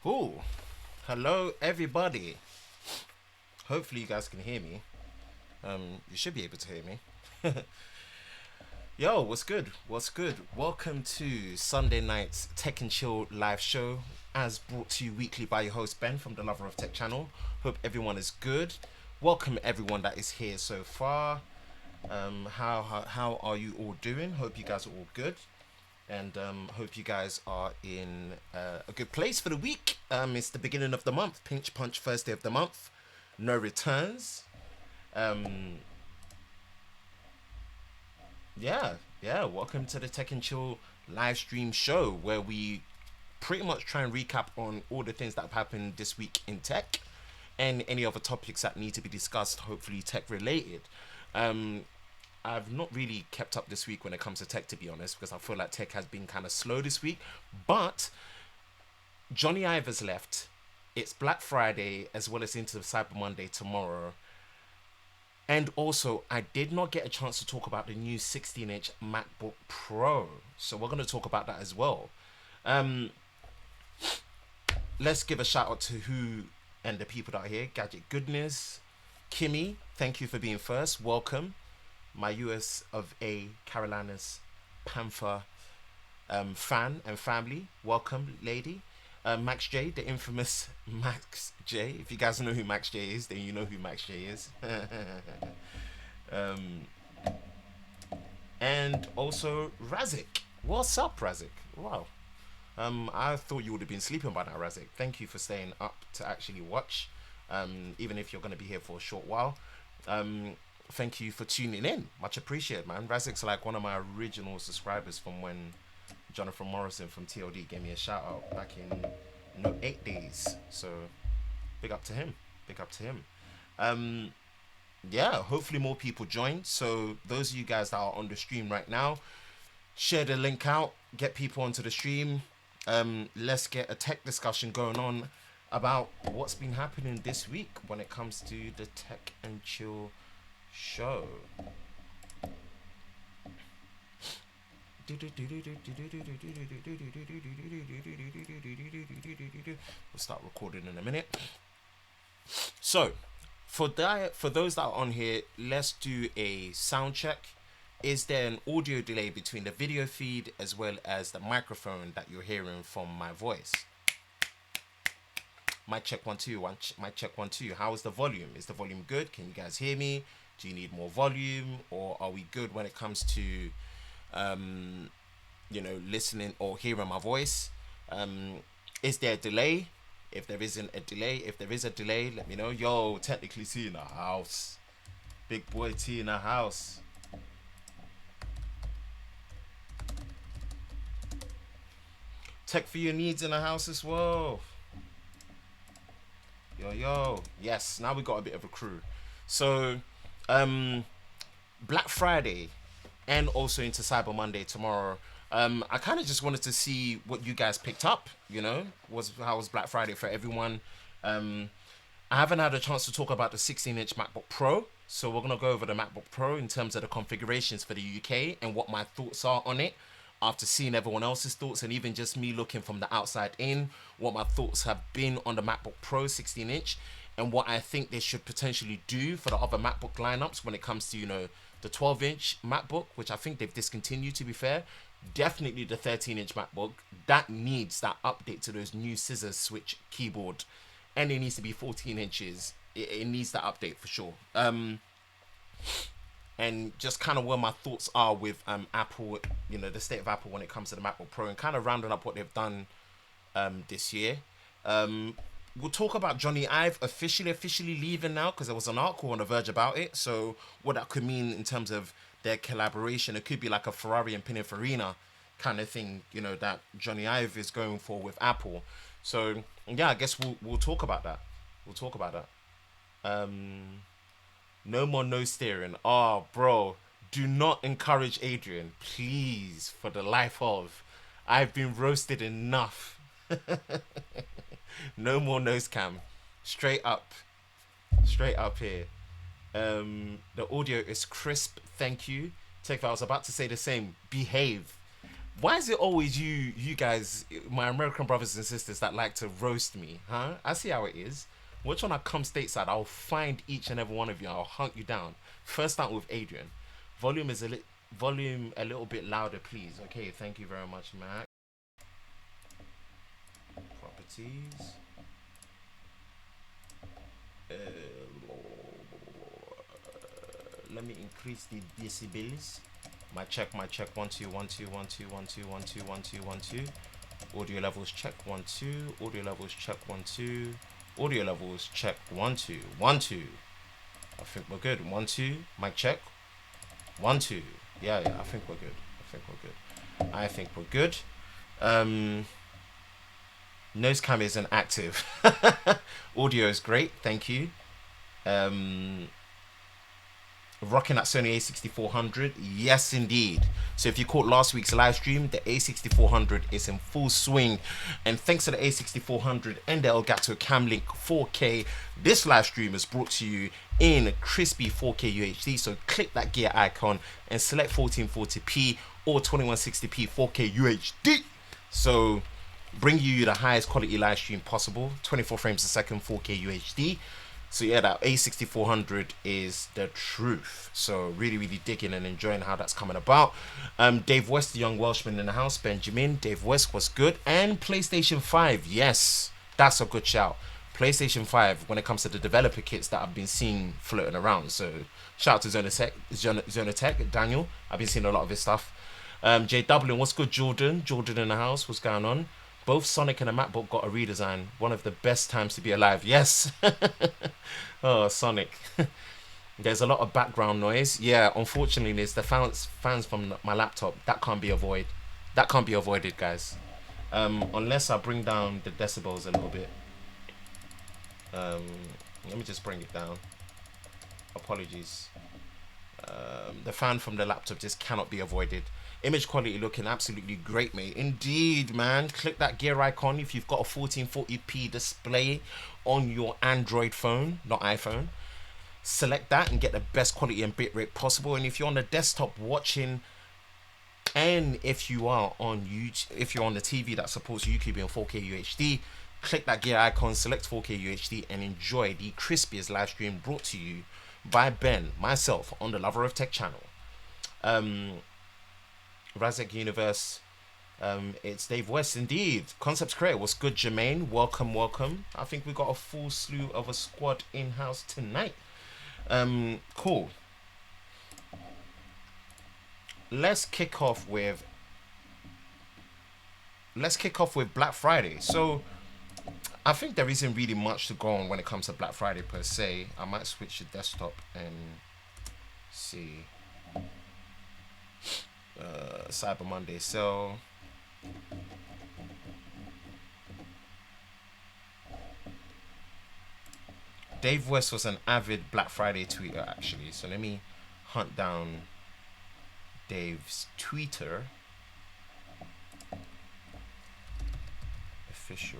Cool. Hello, everybody. Hopefully, you guys can hear me. You should be able to hear me. Yo, what's good? What's good? Welcome to Sunday night's Tech and Chill live show, as brought to you weekly by your host Ben from the Lover of Tech channel. Hope everyone is good. Welcome everyone that is here so far. How are you all doing? Hope you guys are all good. And hope you guys are in a good place for the week. It's the beginning of the month, pinch punch first day of the month, no returns. Yeah, welcome to the Tech and Chill live stream show where we pretty much try and recap on all the things that have happened this week in tech and any other topics that need to be discussed, hopefully tech related. I've not really kept up this week when it comes to tech, to be honest, because I feel like tech has been kind of slow this week. But Johnny Ive has left. It's Black Friday as well as into Cyber Monday tomorrow. And also, I did not get a chance to talk about the new 16-inch MacBook Pro. So we're going to talk about that as well. Let's give a shout out to who and the people that are here. Gadget Goodness. Kimmy, thank you for being first. Welcome. My US of A Carolinas Panther fan and family. Welcome, lady. Max J, the infamous Max J. If you guys know who Max J is, then you know who Max J is. And also Razik. What's up, Razik? Wow. I thought you would have been sleeping by now, Razik. Thank you for staying up to actually watch. Even if you're going to be here for a short while. Thank you for tuning in. Much appreciated, man. Razik's like one of my original subscribers from when Jonathan Morrison from TLD gave me a shout out back in 8 days. So big up to him. Big up to him. Yeah, hopefully more people join. So those of you guys that are on the stream right now, share the link out, get people onto the stream. Let's get a tech discussion going on about what's been happening this week when it comes to the Tech and Chill show. We'll start recording in a minute. So for those that are on here, let's do a sound check. Is there an audio delay between the video feed as well as the microphone that you're hearing from my voice? Mic check 1 2 1. Mic check 1 2. How is the volume? Is the volume good? Can you guys hear me? Do you need more volume, or are we good when it comes to listening or hearing my voice? Is there a delay? If there isn't a delay, if there is a delay, let me know. Yo, technically T in the house. Big boy T in the house. Tech for your needs in the house as well. Yo. Yes, now we got a bit of a crew. So, Black Friday and also into Cyber Monday tomorrow. I kind of just wanted to see what you guys picked up, how was Black Friday for everyone. I haven't had a chance to talk about the 16-inch MacBook Pro, so we're going to go over the MacBook Pro in terms of the configurations for the UK and what my thoughts are on it after seeing everyone else's thoughts, and even just me looking from the outside in, what my thoughts have been on the MacBook Pro 16-inch and what I think they should potentially do for the other MacBook lineups when it comes to, the 12-inch MacBook, which I think they've discontinued, to be fair. Definitely the 13-inch MacBook, that needs that update to those new scissors switch keyboard, and it needs to be 14 inches. It needs that update for sure. And just kind of where my thoughts are with Apple, the state of Apple when it comes to the MacBook Pro, and kind of rounding up what they've done this year. We'll talk about Johnny Ive officially leaving now, because there was an article on The Verge about it. So what that could mean in terms of their collaboration, it could be like a Ferrari and Pininfarina kind of thing, that Johnny Ive is going for with Apple. So yeah, I guess we'll talk about that. No more no steering. Oh, bro, do not encourage Adrian, please, for the life of. I've been roasted enough. No more nose cam. Straight up here. The audio is crisp, thank you. Tech, I was about to say the same. Behave. Why is it always you guys, my American brothers and sisters, that like to roast me, huh? I see how it is. Watch when I come stateside, I'll find each and every one of you. I'll hunt you down. First out with Adrian. Volume is volume a little bit louder, please. Okay, thank you very much, Mac. Properties. Let me increase the decibels. My check, 1 2 1 2 1 2 1 2 1 2 1 2 1 2. Audio levels check 1 2. Audio levels check 1 2. Audio levels check 1 2 1 2. I think we're good. 1 2. Mic check 1 2. Yeah, I think we're good. I think we're good. Nose cam isn't active. Audio is great, thank you. Rocking that Sony A6400, yes indeed. So if you caught last week's live stream, the A6400 is in full swing, and thanks to the A6400 and the Elgato Camlink 4K, this live stream is brought to you in crispy 4K UHD. So click that gear icon and select 1440p or 2160p 4K UHD. So bring you the highest quality live stream possible, 24 frames a second 4K UHD. So yeah, that A6400 is the truth. So really digging and enjoying how that's coming about. Dave West, the young Welshman in the house. Benjamin, Dave West was good. And PlayStation 5, yes, that's a good shout. PlayStation 5 when it comes to the developer kits that I've been seeing floating around. So shout out to Zonatech, Daniel. I've been seeing a lot of his stuff. J Dublin, what's good, Jordan? Jordan in the house, what's going on? Both Sonic and a MacBook got a redesign. One of the best times to be alive. Yes. Oh, Sonic. There's a lot of background noise. Yeah, unfortunately, there's the fans from my laptop. That can't be avoided. That can't be avoided, guys. Unless I bring down the decibels a little bit. Let me just bring it down. Apologies. The fan from the laptop just cannot be avoided. Image quality looking absolutely great, mate. Indeed, man. Click that gear icon if you've got a 1440p display on your Android phone, not iPhone. Select that and get the best quality and bitrate possible. And if you're on the desktop watching, and if you are on YouTube, if you're on the TV that supports YouTube in 4K UHD, click that gear icon, select 4K UHD, and enjoy the crispiest live stream brought to you by Ben, myself, on the Lover of Tech channel. Razek Universe, it's Dave West indeed. Concepts Creator, what's good, Jermaine? Welcome. I think we got a full slew of a squad in-house tonight. Cool. Let's kick off with Black Friday. So I think there isn't really much to go on when it comes to Black Friday per se. I might switch to desktop and see. Cyber Monday. So Dave West was an avid Black Friday tweeter, actually. So let me hunt down Dave's Twitter. Official.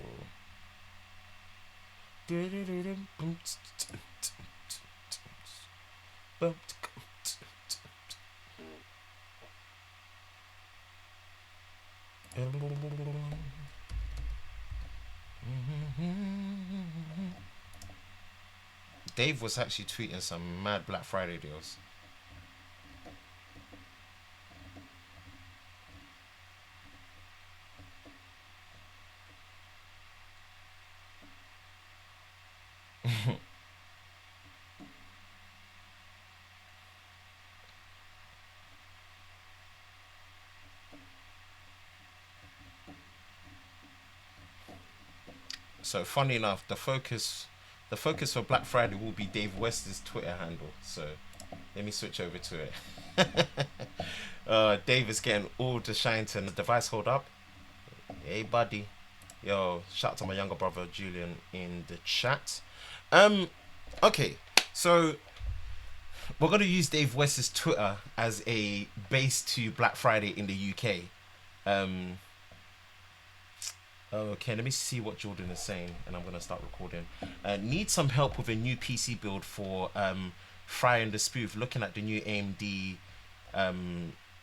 Dave was actually tweeting some mad Black Friday deals. So funny enough, the focus for Black Friday will be Dave West's Twitter handle. So let me switch over to it. Dave is getting all the shine to the device. Hold up. Hey buddy. Yo, shout out to my younger brother Julian in the chat. Okay, so we're gonna use Dave West's Twitter as a base to Black Friday in the UK. Okay, let me see what Jordan is saying, and I'm gonna start recording. Need some help with a new PC build for Fry and the Spoof. Looking at the new AMD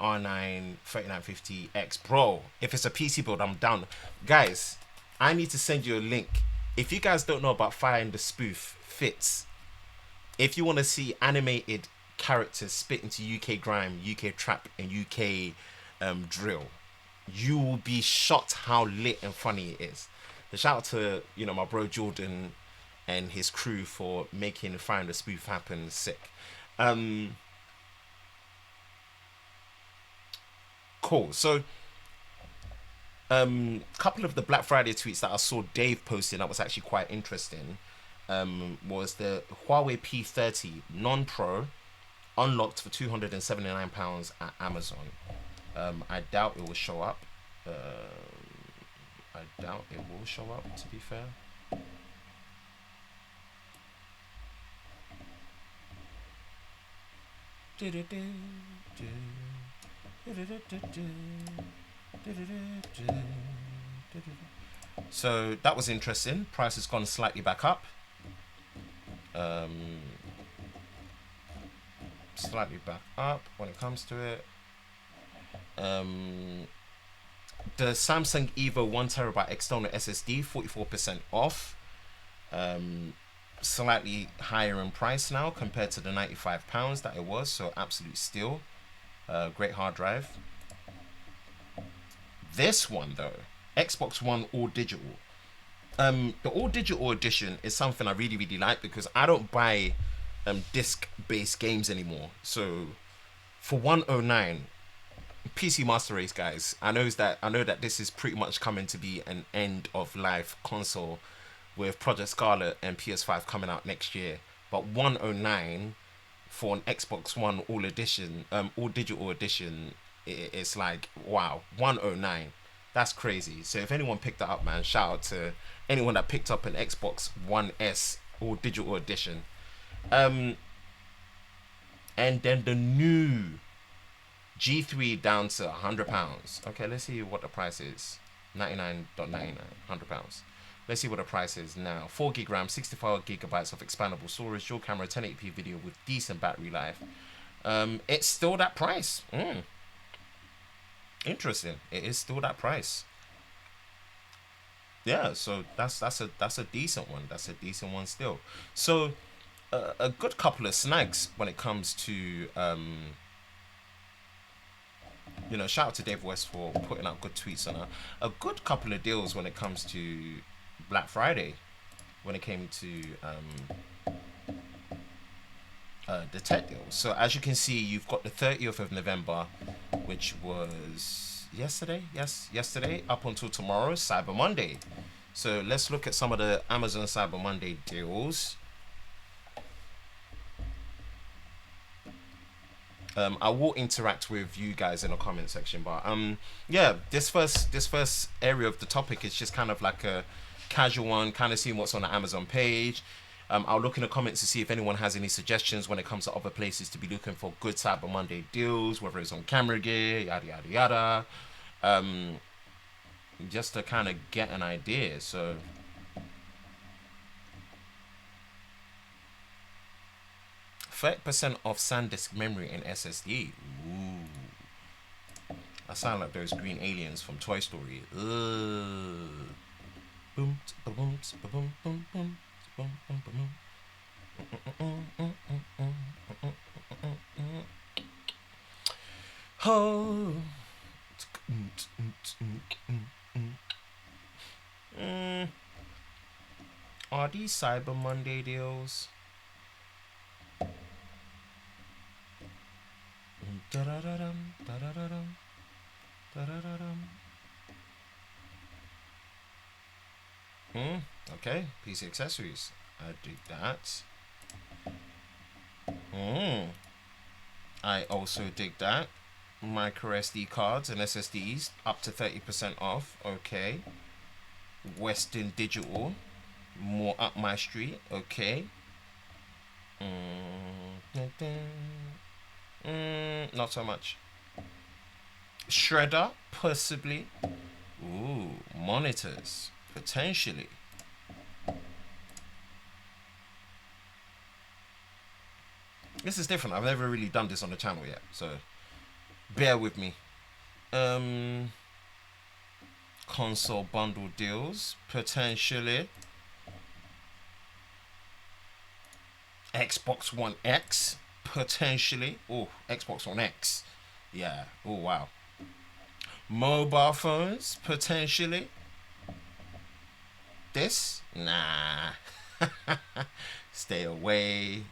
R9 3950X. Bro, if it's a PC build, I'm down. Guys, I need to send you a link. If you guys don't know about Fire and the Spoof Fits, if you want to see animated characters spit into UK grime, UK trap, and UK drill, you will be shocked how lit and funny it is. The shout out to, you know, my bro Jordan and his crew for making Fire and the Spoof happen. Sick. Cool. So couple of the Black Friday tweets that I saw Dave posting that was actually quite interesting was the Huawei P30 non-pro unlocked for £279 at Amazon. I doubt it will show up. I doubt it will show up, to be fair. So that was interesting. Price has gone slightly back up. Slightly back up when it comes to it. The Samsung Evo 1TB external SSD 44% off. Slightly higher in price now compared to the £95 that it was, so absolute steal. Great hard drive. This one though, Xbox One all digital. The all digital edition is something I really like because I don't buy disc based games anymore. So for 109 PC Master Race, guys, I know that this is pretty much coming to be an end of life console with Project Scarlet and PS5 coming out next year. But 109 for an Xbox One all edition, all digital edition, it's like, wow, 109. That's crazy. So if anyone picked that up, man, shout out to anyone that picked up an Xbox One S all digital edition. And then the new G3 down to £100. Okay, let's see what the price is. 99.99, £100. Let's see what the price is now. 4GB RAM, 64GB of expandable storage, dual camera, 1080p video with decent battery life. It's still that price. Interesting. It is still that price. Yeah, so that's a decent one. That's a decent one still. So a good couple of snags when it comes to you know, shout out to Dave West for putting out good tweets on a good couple of deals when it comes to Black Friday, when it came to the tech deals. So as you can see, you've got the 30th of November, which was yesterday. Yes, yesterday up until tomorrow, Cyber Monday. So let's look at some of the Amazon Cyber Monday deals. I will interact with you guys in the comment section, but yeah, this first area of the topic is just kind of like a casual one, kind of seeing what's on the Amazon page. I'll look in the comments to see if anyone has any suggestions when it comes to other places to be looking for good Cyber Monday deals, whether it's on camera gear, yada yada yada, just to kind of get an idea. So 30% off SanDisk memory and SSD. Ooh. I sound like those green aliens from Toy Story. Boom, boom, boom, boom, boom, boom, boom, boom. Are these Cyber Monday deals? Okay, PC accessories. I dig that. I also dig that. Micro SD cards and SSDs up to 30% off. Okay. Western Digital, more up my street. Okay. Not so much. Shredder, possibly. Ooh, monitors, potentially. This is different. I've never really done this on the channel yet, so Bear with me. Console bundle deals, potentially. Xbox One X, potentially. Oh, Xbox One X. Yeah. Oh, wow. Mobile phones, potentially. This? Nah. Stay away.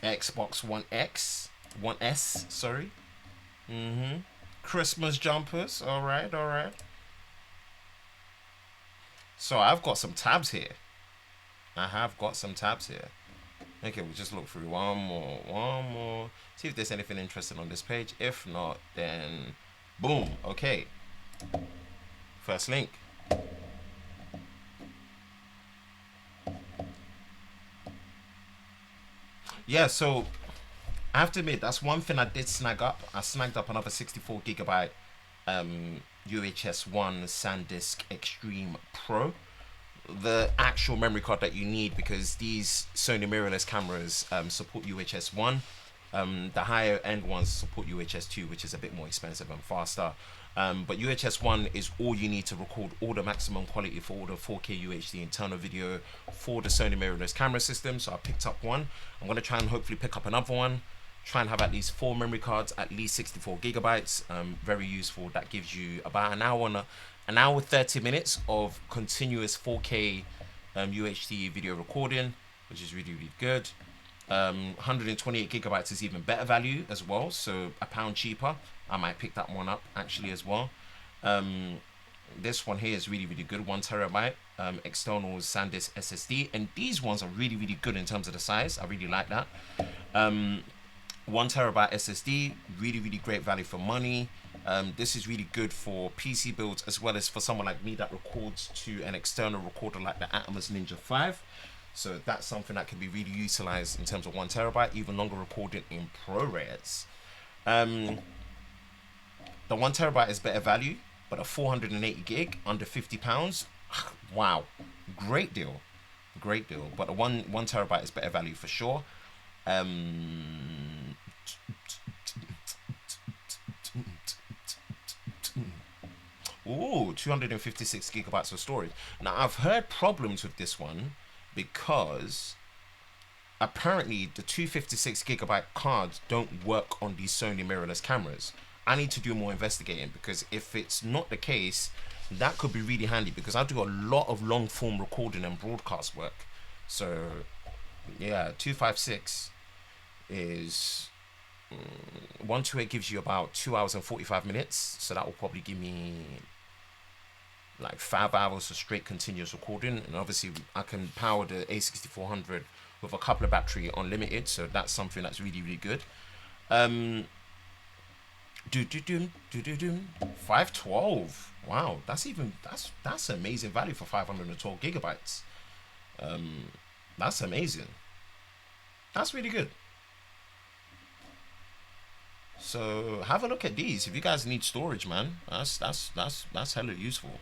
Xbox One X, One S, sorry. Christmas jumpers, all right, all right. So I've got some tabs here. I have got some tabs here. Okay, we'll just look through one more. See if there's anything interesting on this page. If not, then boom. Okay. First link. Yeah, so I have to admit that's one thing I did snag up. I snagged up another 64 gigabyte UHS-I SanDisk Extreme Pro. The actual memory card that you need, because these Sony mirrorless cameras support UHS-I. The higher end ones support UHS-II, which is a bit more expensive and faster. But UHS-I is all you need to record all the maximum quality for all the 4K UHD internal video for the Sony mirrorless camera system. So I picked up one. I'm going to try and hopefully pick up another one. Try and have at least 4 memory cards, at least 64 gigabytes. Very useful. That gives you about an hour 30 minutes of continuous 4K UHD video recording, which is really, really good. 128 gigabytes is even better value as well, so £1 cheaper. I might pick that one up actually as well. This one here is really, really good, 1 terabyte external SanDisk SSD, and these ones are really, really good in terms of the size. I really like that. 1 terabyte SSD, really, really great value for money. This is really good for PC builds, as well as for someone like me that records to an external recorder like the Atomos Ninja V. So that's something that can be really utilized in terms of 1 terabyte, even longer recording in ProRes. The 1 terabyte is better value, but a 480 gig under £50, wow, great deal, great deal. But the one terabyte is better value for sure. Ooh, 256 gigabytes of storage. Now I've heard problems with this one, because apparently the 256 gigabyte cards don't work on these Sony mirrorless cameras. I need to do more investigating, because if it's not the case, that could be really handy, because I do a lot of long form recording and broadcast work. So yeah, 256 is 128 gives you about 2 hours and 45 minutes, so that will probably give me like 5 hours of straight continuous recording. And obviously I can power the A6400 with a couple of battery unlimited, so that's something that's really, really good. 512, wow, that's amazing value for 512 gigabytes. That's amazing. That's really good. So have a look at these if you guys need storage, man. That's hella useful.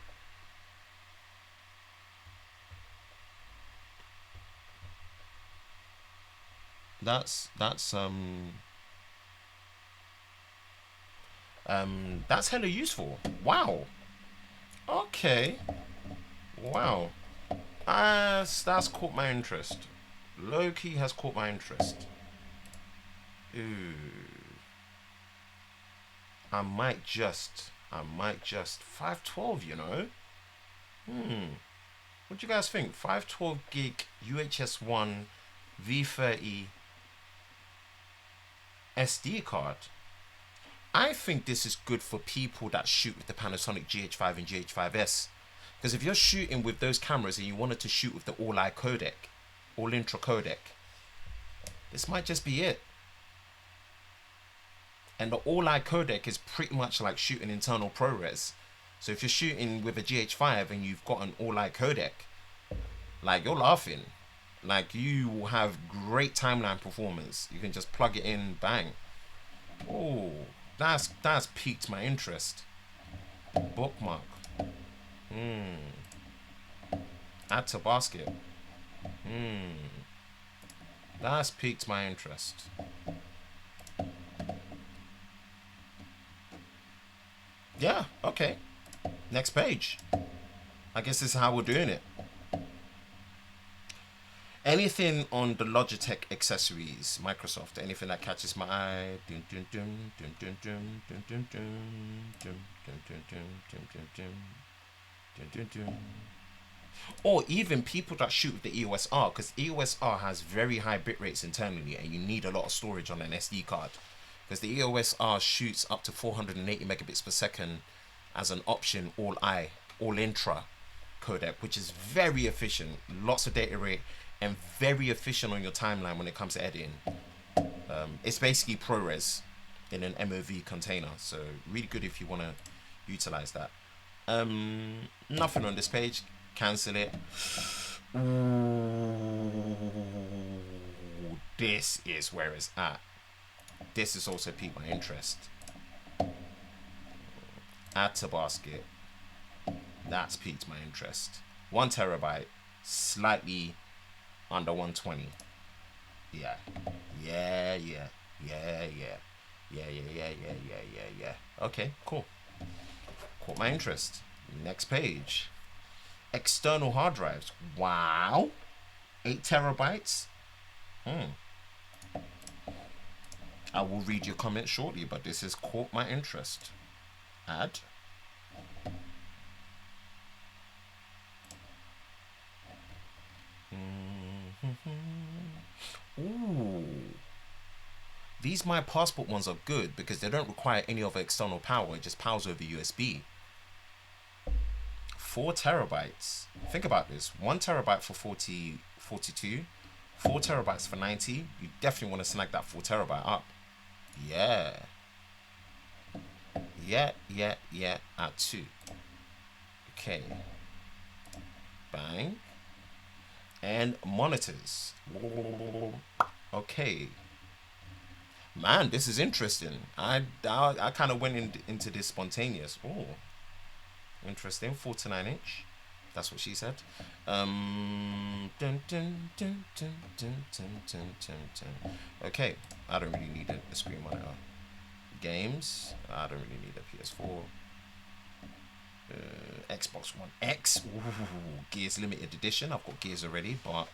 That's hella useful. Wow. Okay. Wow. That's caught my interest. Low-key has caught my interest. Ooh. I might just 512, you know. What do you guys think? 512 gig UHS-I V30 SD card. I think this is good for people that shoot with the Panasonic GH5 and GH5S. Because if you're shooting with those cameras and you wanted to shoot with the all-eye codec, all-intra codec, this might just be it. And the all-eye codec is pretty much like shooting internal ProRes. So if you're shooting with a GH5 and you've got an all-eye codec, like, you're laughing. Like, you will have great timeline performance. You can just plug it in, bang. Oh, that's piqued my interest. Bookmark. Add to basket. That's piqued my interest. Yeah, okay. Next page. I guess this is how we're doing it. Anything on the Logitech accessories, Microsoft, anything that catches my eye. Or even people that shoot with the EOS-R, because EOS-R has very high bit rates internally and you need a lot of storage on an SD card. Because the EOS-R shoots up to 480 megabits per second as an option all intra codec, which is very efficient, lots of data rate, and very efficient on your timeline when it comes to editing. It's basically ProRes in an MOV container, so really good if you want to utilize that. Nothing on this page. Cancel it. Ooh, this is where it's at. This is also piqued my interest. Add to basket. That's piqued my interest. 1 terabyte, slightly under 120. Yeah. Okay, cool. Caught my interest. Next page. External hard drives. Wow. 8 terabytes. I will read your comments shortly, but this has caught my interest. Add. Ooh. These My Passport ones are good because they don't require any other external power. It just powers over USB. 4 terabytes. Think about this. 1 terabyte for 42. 4 terabytes for 90. You definitely want to snag that 4 terabyte up. Yeah. At 2. Okay. Bang. And monitors. Okay. Man, this is interesting. I kind of went into this spontaneous. Oh. Interesting. 49-inch. That's what she said. Okay. I don't really need a screen monitor. Games. I don't really need a PS4. Xbox One X. Ooh, Gears limited edition. I've got Gears already, but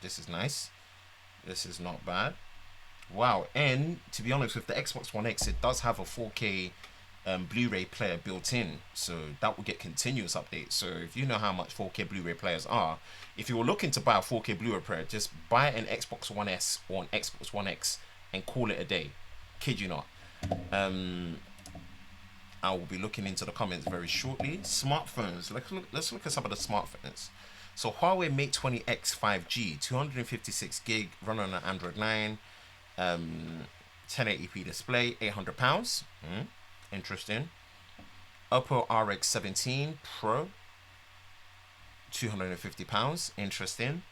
this is nice. This is not bad. Wow. And to be honest, with the Xbox One X, it does have a 4K Blu-ray player built in, so that will get continuous updates. So if you know how much 4K Blu-ray players are, if you were looking to buy a 4K Blu-ray player, just buy an Xbox One S or an Xbox One X and call it a day. Kid you not. I will be looking into the comments very shortly. Smartphones. Let's look at some of the smartphones. So Huawei Mate 20X 5G, 256 gig, running on an Android 9, 1080p display, £800. Interesting. Oppo RX 17 Pro, £250. Interesting.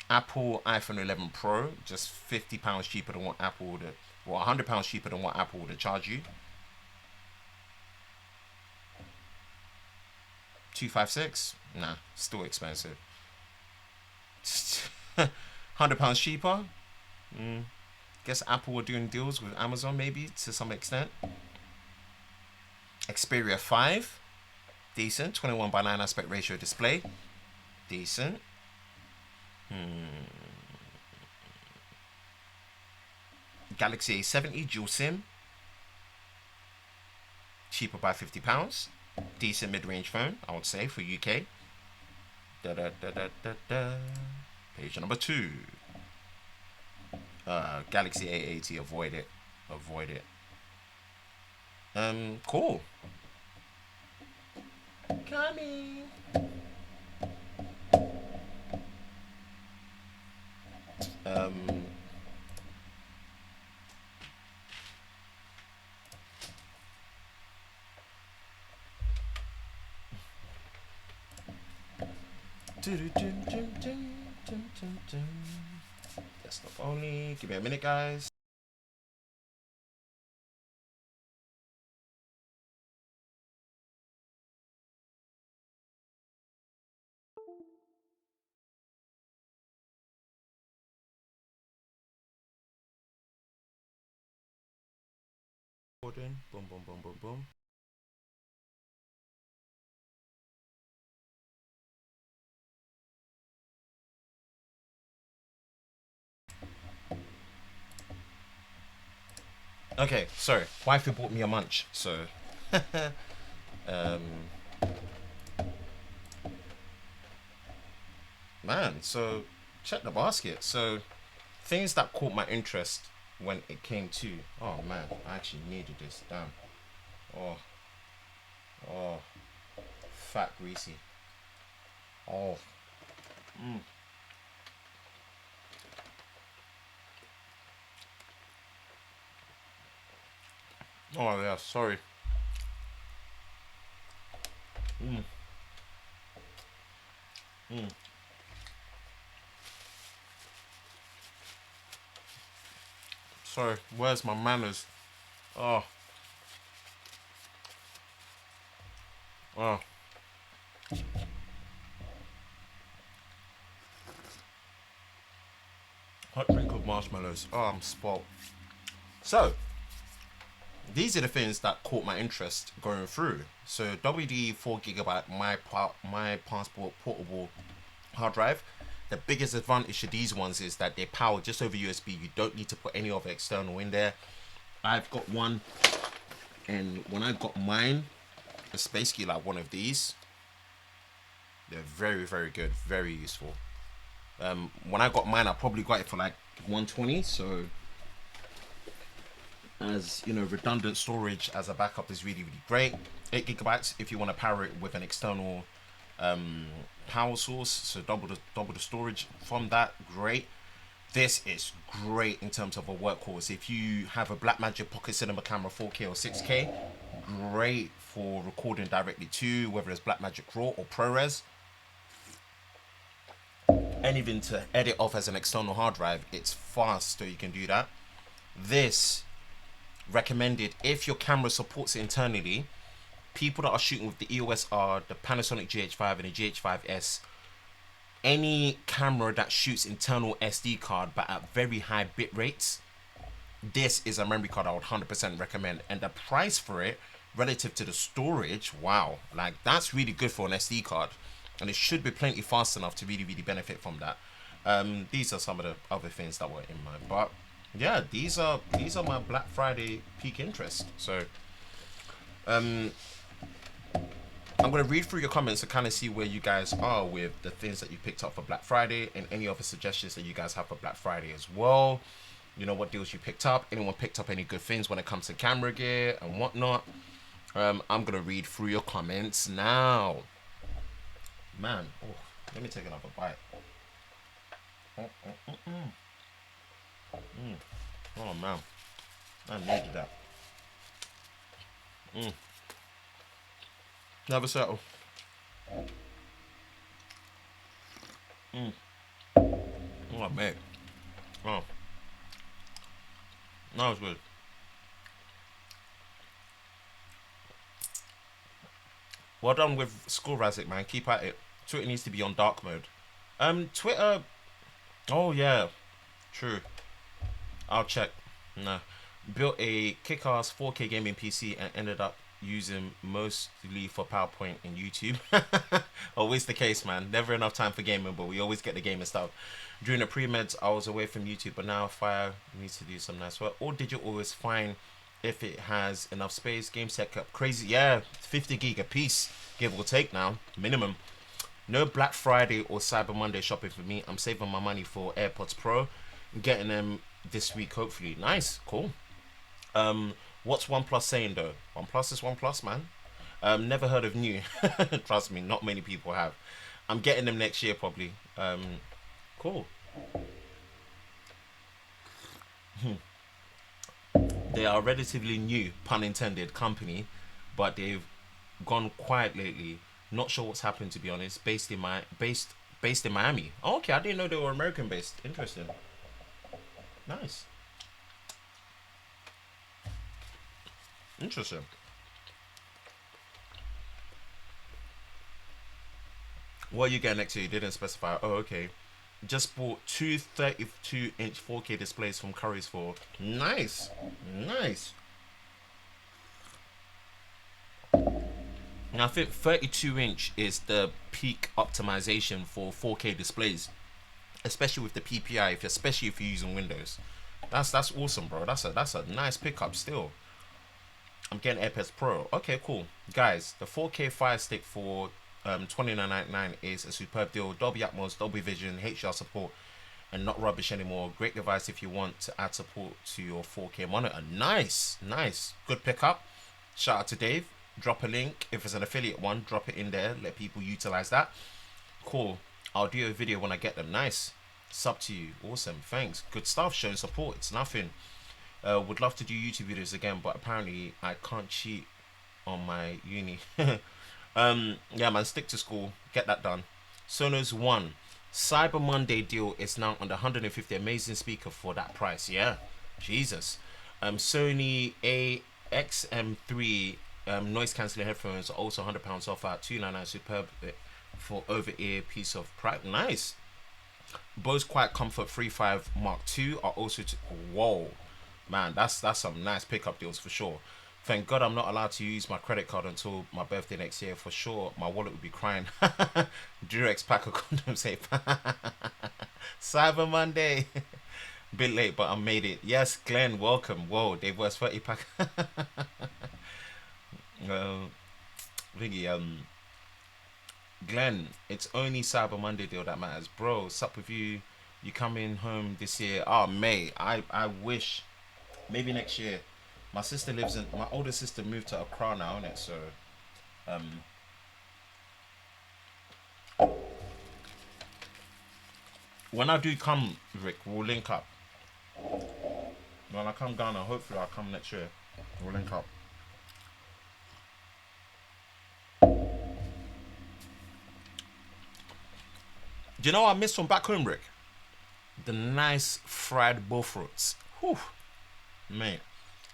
Apple iPhone 11 Pro, just £50 cheaper than what Apple would, well, £100 cheaper than what Apple would charge you. 256? Nah, still expensive. £100 cheaper. Guess Apple were doing deals with Amazon maybe to some extent. Xperia 5, decent. 21:9 aspect ratio display, decent. Galaxy A70 dual SIM, cheaper by £50. Decent mid-range phone, I would say, for UK. Page number 2. Galaxy A80, avoid it. Cool. Coming. Desktop only. Give me a minute, guys. Boom, boom, boom, boom, boom. Okay, sorry. Wifey bought me a munch, so man, so check the basket. So things that caught my interest when it came to, oh man, I actually needed this. Damn. Oh, oh, fat greasy. Oh, oh yeah, sorry. Sorry, where's my manners? Oh, oh. Hot drink of marshmallows. Oh, I'm spoiled. So, these are the things that caught my interest going through. So, WD 4GB, my passport portable hard drive. The biggest advantage to these ones is that they power just over USB. You don't need to put any other external in there. I've got one, and when I got mine, it's basically like one of these. They're very, very good, very useful. When I got mine, I probably got it for like 120. So, as you know, redundant storage as a backup is really, really great. 8GB if you want to power it with an external power source. So double the storage from that. Great. This is great in terms of a workhorse. If you have a Blackmagic Pocket Cinema camera 4K or 6K, great for recording directly to, whether it's Blackmagic Raw or ProRes. And even to edit off as an external hard drive, it's fast, so you can do that. This recommended if your camera supports it internally. People that are shooting with the EOS R, the Panasonic GH5 and the GH5S, any camera that shoots internal SD card but at very high bit rates, this is a memory card I would 100% recommend. And the price for it relative to the storage, wow, like that's really good for an SD card, and it should be plenty fast enough to really, really benefit from that. These are some of the other things that were in mind, but yeah, these are my Black Friday peak interest. So I'm going to read through your comments to kind of see where you guys are with the things that you picked up for Black Friday, and any other suggestions that you guys have for Black Friday as well. You know, what deals you picked up. Anyone picked up any good things when it comes to camera gear and whatnot. I'm going to read through your comments now. Man, oh, let me take another bite. Oh, man. I needed that. Never settle. Oh, mate. Oh. That was good. Well done with school, Razik, man. Keep at it. Twitter needs to be on dark mode. Twitter. Oh, yeah. True. I'll check. Nah. Built a kick-ass 4K gaming PC and ended up using mostly for PowerPoint and YouTube. Always the case, man. Never enough time for gaming, but we always get the gaming stuff. During the pre-meds, I was away from YouTube, but now Fire needs to do some nice work. All digital is fine if it has enough space. Game set up crazy. Yeah, 50 gig a piece, give or take now, minimum. No Black Friday or Cyber Monday shopping for me. I'm saving my money for AirPods Pro. Getting them this week, hopefully. Nice, cool. What's OnePlus saying though? OnePlus is OnePlus, man. Never heard of new. Trust me, not many people have. I'm getting them next year probably. Cool. They are relatively new, pun intended, company, but they've gone quiet lately. Not sure what's happened, to be honest. Based in Miami. Oh, okay, I didn't know they were American based. Interesting. Nice. Interesting. What are you getting next year? You didn't specify. Oh, okay. Just bought two 32-inch 4K displays from Curry's for. Nice. Nice. And I think 32-inch is the peak optimization for 4K displays, especially with the PPI, especially if you're using Windows. That's awesome, bro. That's a nice pickup still. I'm getting AirPods Pro. Okay, cool. Guys, the 4K Fire Stick for $29.99 is a superb deal. Dolby Atmos, Dolby Vision, HDR support, and not rubbish anymore. Great device if you want to add support to your 4K monitor. Nice, nice. Good pickup. Shout out to Dave. Drop a link. If it's an affiliate one, drop it in there. Let people utilize that. Cool. I'll do a video when I get them. Nice. Sub to you. Awesome. Thanks. Good stuff. Showing support. It's nothing. Would love to do YouTube videos again, but apparently I can't cheat on my uni. Yeah, man. Stick to school. Get that done. Sonos One. Cyber Monday deal is now on the 150. Amazing speaker for that price. Yeah. Jesus. Sony AXM3 noise cancelling headphones are also £100 off at $299. Superb for over-ear piece of pride. Nice. Bose Quiet Comfort 3.5 Mark II are also whoa, man, that's some nice pickup deals for sure. Thank God I'm not allowed to use my credit card until my birthday next year. For sure, my wallet would be crying. Durex pack of condoms safe. Cyber Monday. Bit late, but I made it. Yes, Glenn, welcome. Whoa, Dave West 30 pack. Viggy, Glenn, it's only Cyber Monday deal that matters, bro. Sup with you? You coming home this year? Oh, mate, I wish. Maybe next year. My sister lives in. My older sister moved to Accra now, innit? So, when I do come, Rick, we'll link up. When I come Ghana, hopefully I'll come next year. We'll link up. Do you know what I miss from back home, Rick? The nice fried bullfruits. Whew. Mate.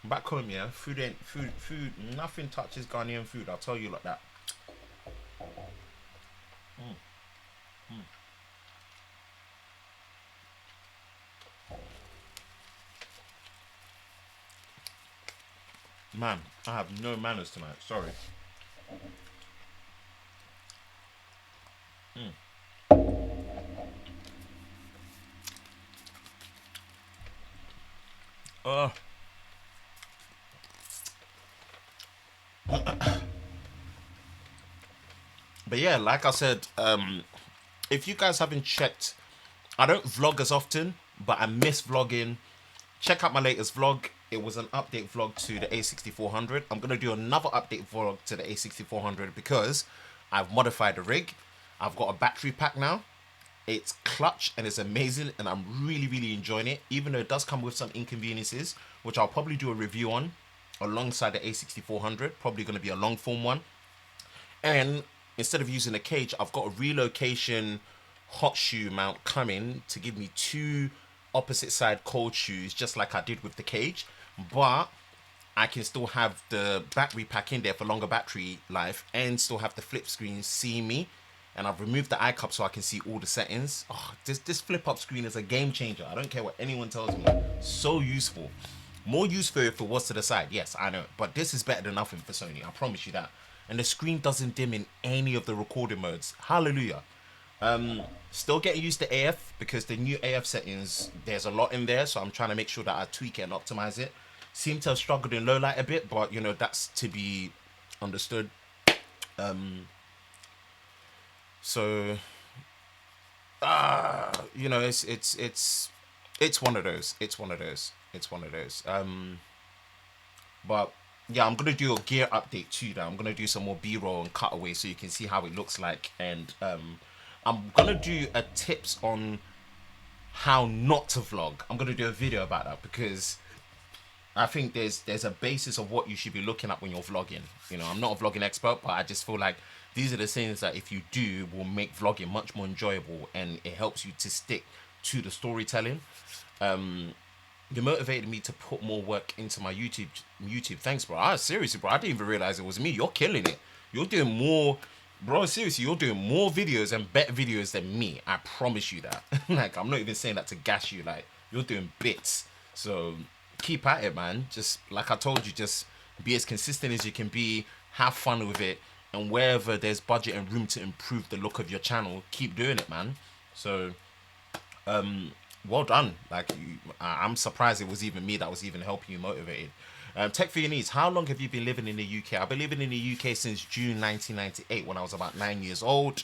Back home, yeah, food, nothing touches Ghanaian food, I'll tell you like that. Man, I have no manners tonight, sorry. But yeah, like I said, if you guys haven't checked, I don't vlog as often, but I miss vlogging. Check out my latest vlog. It was an update vlog to the A6400. I'm going to do another update vlog to the A6400 because I've modified the rig. I've got a battery pack now. It's clutch and it's amazing and I'm really enjoying it, even though it does come with some inconveniences, which I'll probably do a review on alongside the A6400. Probably going to be a long form one. And instead of using a cage, I've got a relocation hot shoe mount coming to give me 2 opposite side cold shoes, just like I did with the cage, but I can still have the battery pack in there for longer battery life and still have the flip screen see me. And I've removed the eye cup so I can see all the settings. Oh, this flip up screen is a game changer. I don't care what anyone tells me. So useful. More useful if it was to the side. Yes, I know. But this is better than nothing for Sony. I promise you that. And the screen doesn't dim in any of the recording modes. Hallelujah. Still getting used to AF because the new AF settings, there's a lot in there. So I'm trying to make sure that I tweak it and optimize it. Seem to have struggled in low light a bit, but you know, that's to be understood. So, you know, it's one of those. It's one of those. But yeah, I'm gonna do a gear update too. Now I'm gonna do some more B-roll and cutaway so you can see how it looks like, and I'm gonna do a tips on how not to vlog. I'm gonna do a video about that because I think there's a basis of what you should be looking at when you're vlogging. You know, I'm not a vlogging expert, but I just feel like these are the things that if you do will make vlogging much more enjoyable and it helps you to stick to the storytelling. You motivated me to put more work into my YouTube. Thanks, bro. Seriously, bro, I didn't even realize it was me. You're killing it. You're doing more, bro. Seriously, you're doing more videos and better videos than me. I promise you that. Like, I'm not even saying that to gas you. Like, you're doing bits. So keep at it, man. Just like I told you, just be as consistent as you can be. Have fun with it. and wherever there's budget and room to improve the look of your channel, keep doing it, man. So well done. Like, I'm surprised it was even me that was even helping you motivated. Tech for your needs. How long have you been living in the UK? I've been living in the UK since June 1998 when I was about 9 years old.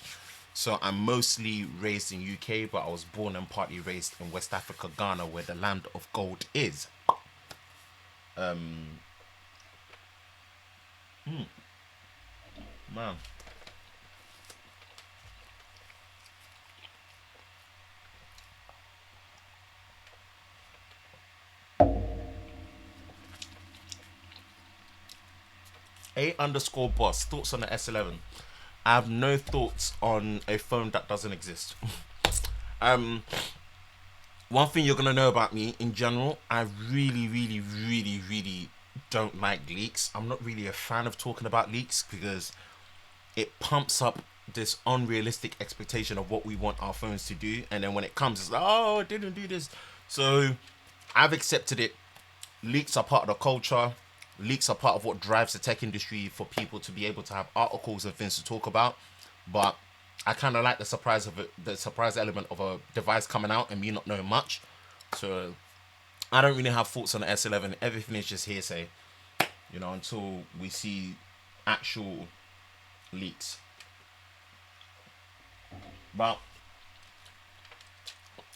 So I'm mostly raised in UK, but I was born and partly raised in West Africa, Ghana, where the land of gold is. Man. A_boss, thoughts on the S11? I have no thoughts on a phone that doesn't exist. One thing you're gonna know about me in general, I really don't like leaks. I'm not really a fan of talking about leaks because it pumps up this unrealistic expectation of what we want our phones to do, and then when it comes, it's like, oh, it didn't do this. So I've accepted it. Leaks are part of the culture. Leaks are part of what drives the tech industry for people to be able to have articles and things to talk about. But I kind of like the surprise of it, the surprise element of a device coming out and me not knowing much. So I don't really have thoughts on the S11. Everything is just hearsay, you know, until we see actual leaks. But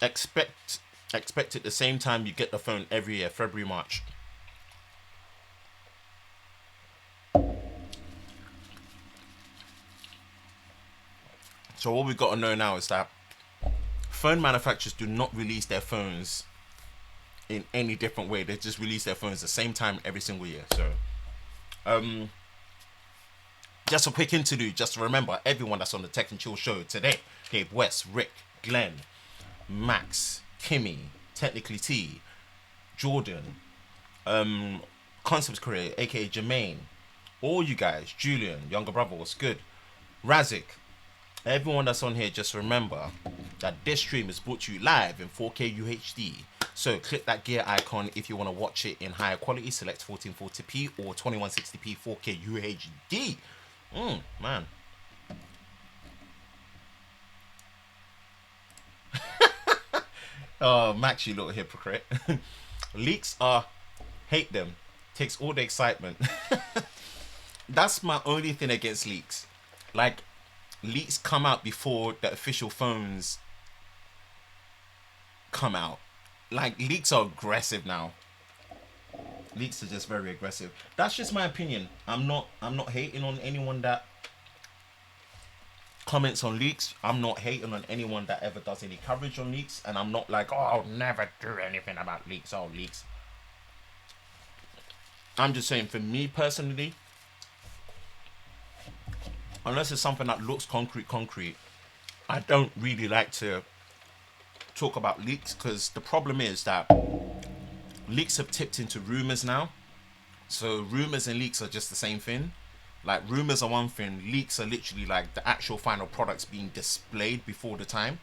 expect it the same time you get the phone every year, February, March. So what we've got to know now is that phone manufacturers do not release their phones in any different way. They just release their phones the same time every single year. So just a quick interlude, just to remember everyone that's on the Tech and Chill show today: Gabe West, Rick, Glenn, Max, Kimmy, Technically T, Jordan, Concepts Career, aka Jermaine, all you guys, Julian, younger brother, what's good, Razik, everyone that's on here. Just remember that this stream is brought to you live in 4K UHD. So click that gear icon if you want to watch it in higher quality. Select 1440p or 2160p 4K UHD. Man. Oh, Max, you little hypocrite. Leaks are, hate them. Takes all the excitement. That's my only thing against leaks. Like, leaks come out before the official phones come out. Like, leaks are aggressive now. Leaks are just very aggressive. That's just my opinion. I'm not hating on anyone that comments on leaks. I'm not hating on anyone that ever does any coverage on leaks, and I'm not like, oh, I'll never do anything about leaks. Oh, leaks. I'm just saying, for me personally, unless it's something that looks concrete, I don't really like to talk about leaks, because the problem is that leaks have tipped into rumors now. So rumors and leaks are just the same thing. Like, rumors are one thing, leaks are literally like the actual final products being displayed before the time.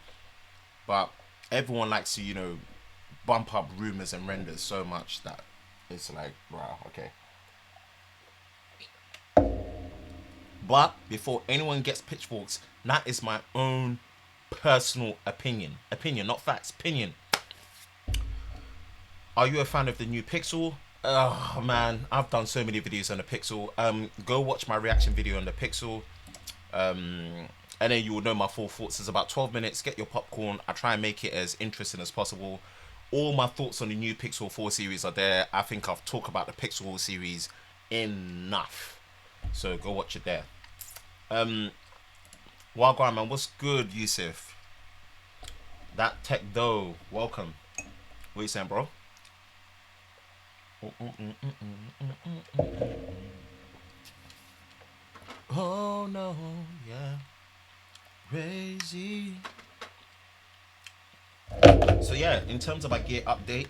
But everyone likes to, you know, bump up rumors and renders so much that it's like, wow, okay. But before anyone gets pitchforks, that is my own personal opinion. Opinion, not facts. Opinion. Are you a fan of the new Pixel? Oh man, I've done so many videos on the Pixel. Go watch my reaction video on the Pixel. And then you will know my full thoughts. It's about 12 minutes. Get your popcorn. I try and make it as interesting as possible. All my thoughts on the new Pixel 4 series are there. I think I've talked about the Pixel series enough. So go watch it there. Wagwan, man, what's good, Yusuf? That tech though, welcome. What you saying, bro? Oh no, yeah, crazy. So yeah, in terms of my gear update,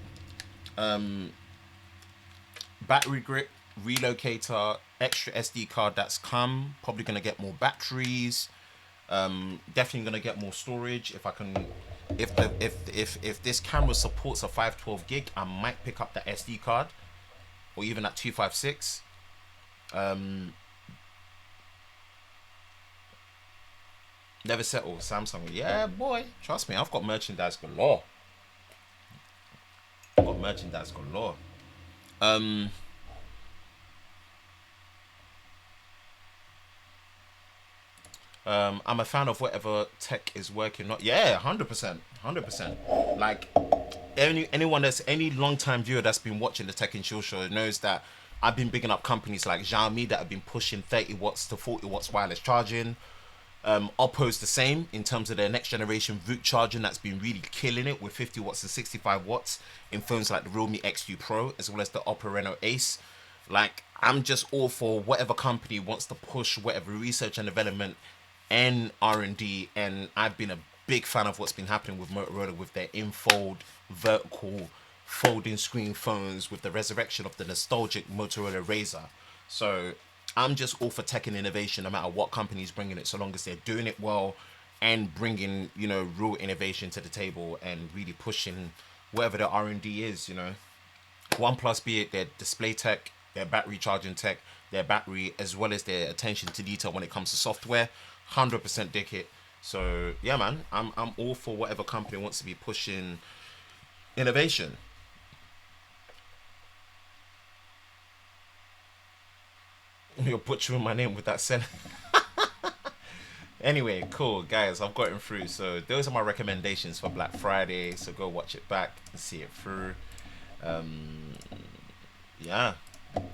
battery grip, relocator, extra SD card that's come. Probably gonna get more batteries. Definitely gonna get more storage. If I can, if this camera supports a 512 gig, I might pick up the SD card, or even at 256. Never settle. Samsung. Yeah, boy. Trust me, I've got merchandise galore. I've got merchandise galore. Um, I'm a fan of whatever tech is working. Not yeah, 100%, 100%. Like anyone that's any long time viewer that's been watching the Tech and Chill show knows that I've been bigging up companies like Xiaomi that have been pushing 30 watts to 40 watts wireless charging. Oppo's the same in terms of their next generation Voot charging that's been really killing it with 50 watts and 65 watts in phones like the Realme X2 Pro as well as the Oppo Reno Ace. Like, I'm just all for whatever company wants to push whatever research and development and R&D, and I've been a big fan of what's been happening with Motorola with their in-fold vertical folding screen phones with the resurrection of the nostalgic Motorola Razr. So I'm just all for tech and innovation no matter what company's bringing it, so long as they're doing it well and bringing, you know, real innovation to the table and really pushing whatever the R&D is, you know. OnePlus, be it their display tech, their battery charging tech, their battery, as well as their attention to detail when it comes to software, 100% dick it. So yeah, man, I'm all for whatever company wants to be pushing innovation. You're butchering my name with that sentence. Anyway, cool guys, I've gotten through. So those are my recommendations for Black Friday. So go watch it back and see it through. Yeah,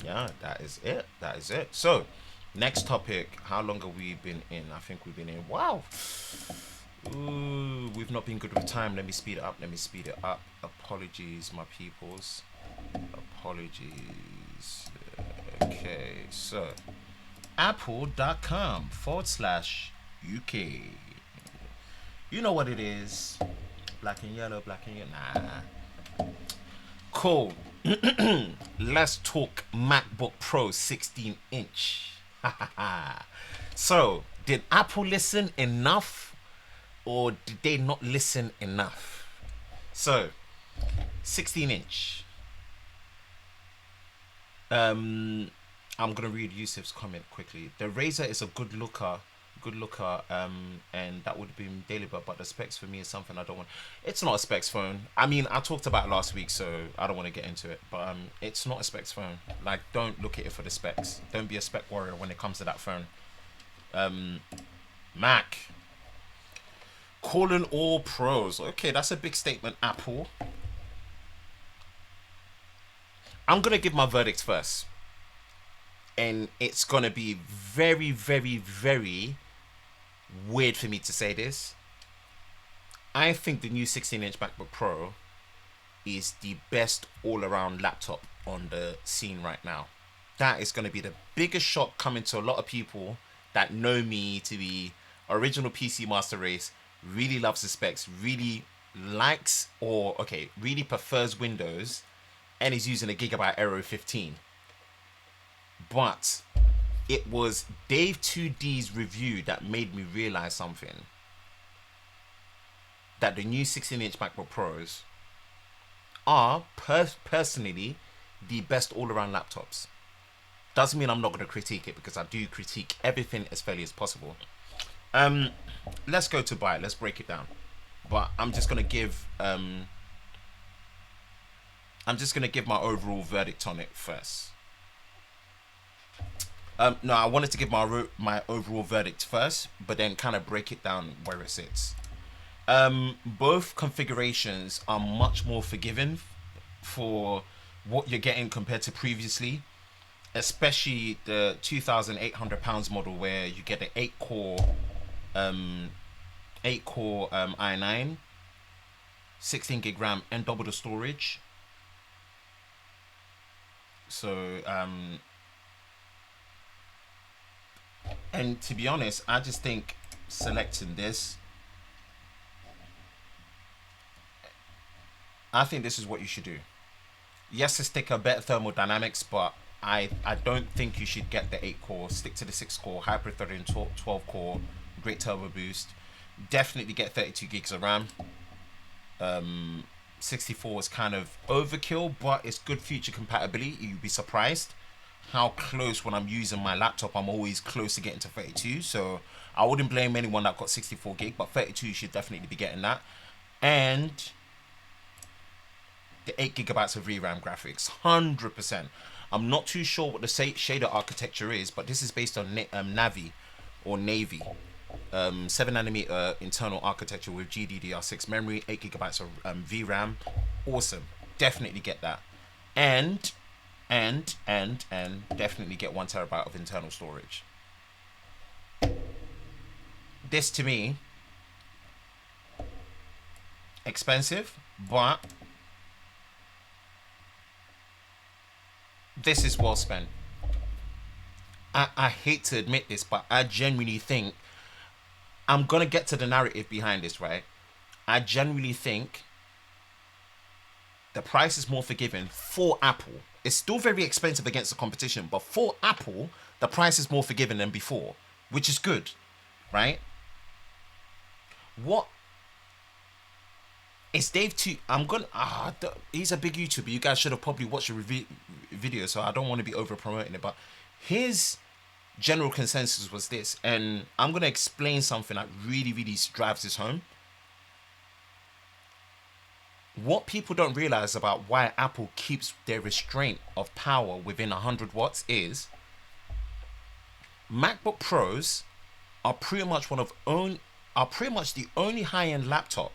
that is it. That is it. So next topic. How long have we been in? I think we've been in. Wow. Ooh, we've not been good with time. Let me speed it up. Let me speed it up. Apologies, my peoples. Apologies. Okay, so apple.com/UK. You know what it is. Black and yellow, black and yellow. Nah. Cool. Let's talk MacBook Pro 16 inch. So, did Apple listen enough or did they not listen enough? So, 16 inch. I'm gonna read Yusuf's comment quickly. The Razer is a good looker, and that would have been daily, but the specs for me is something I don't want. It's not a specs phone. I mean, I talked about it last week, so I don't want to get into it. But it's not a specs phone. Like, don't look at it for the specs. Don't be a spec warrior when it comes to that phone. Mac. Calling all pros. Okay, that's a big statement, Apple. I'm gonna give my verdict first, and it's gonna be very, very, very weird for me to say this. I think the new 16-inch MacBook Pro is the best all-around laptop on the scene right now. That is going to be the biggest shock coming to a lot of people that know me to be original PC Master Race, really loves the specs, really likes really prefers Windows, and is using a Gigabyte Aero 15. But it was Dave 2D's review that made me realize something. That the new 16-inch MacBook Pros are personally the best all-around laptops. Doesn't mean I'm not going to critique it, because I do critique everything as fairly as possible. Let's go to buy it. Let's break it down. But I'm just going to give my overall verdict on it first. No, I wanted to give my overall verdict first, but then kind of break it down where it sits. Both configurations are much more forgiving for what you're getting compared to previously, especially the £2,800 model, where you get an 8-core i9, 16 gig RAM, and double the storage. So and to be honest, I just think selecting this, I think this is what you should do. Yes, to stick a better thermodynamics, but I don't think you should get the 8-core. Stick to the 6-core, hyper-threading, 12-core, great turbo boost. Definitely get 32 gigs of RAM. 64 is kind of overkill, but it's good future compatibility. You'd be surprised how close, when I'm using my laptop, I'm always close to getting to 32. So I wouldn't blame anyone that got 64 gig, but 32 you should definitely be getting that. And the 8 gigabytes of VRAM graphics, 100%. I'm not too sure what the shader architecture is, but this is based on Navi or Navy. 7nm internal architecture with GDDR6 memory, 8 gigabytes of VRAM. Awesome. Definitely get that. And definitely get 1 terabyte of internal storage. This to me, expensive, but this is well spent. I hate to admit this, but I genuinely think, I'm gonna get to the narrative behind this, right? I genuinely think the price is more forgiving for Apple. It's still very expensive against the competition, but for Apple, the price is more forgiving than before, which is good, right? What is Dave too? I'm gonna he's a big YouTuber. You guys should have probably watched the review video, so I don't want to be over promoting it, but his general consensus was this, and I'm gonna explain something that really drives this home. What people don't realize about why Apple keeps their restraint of power within 100 watts is MacBook Pros are pretty much the only high-end laptop,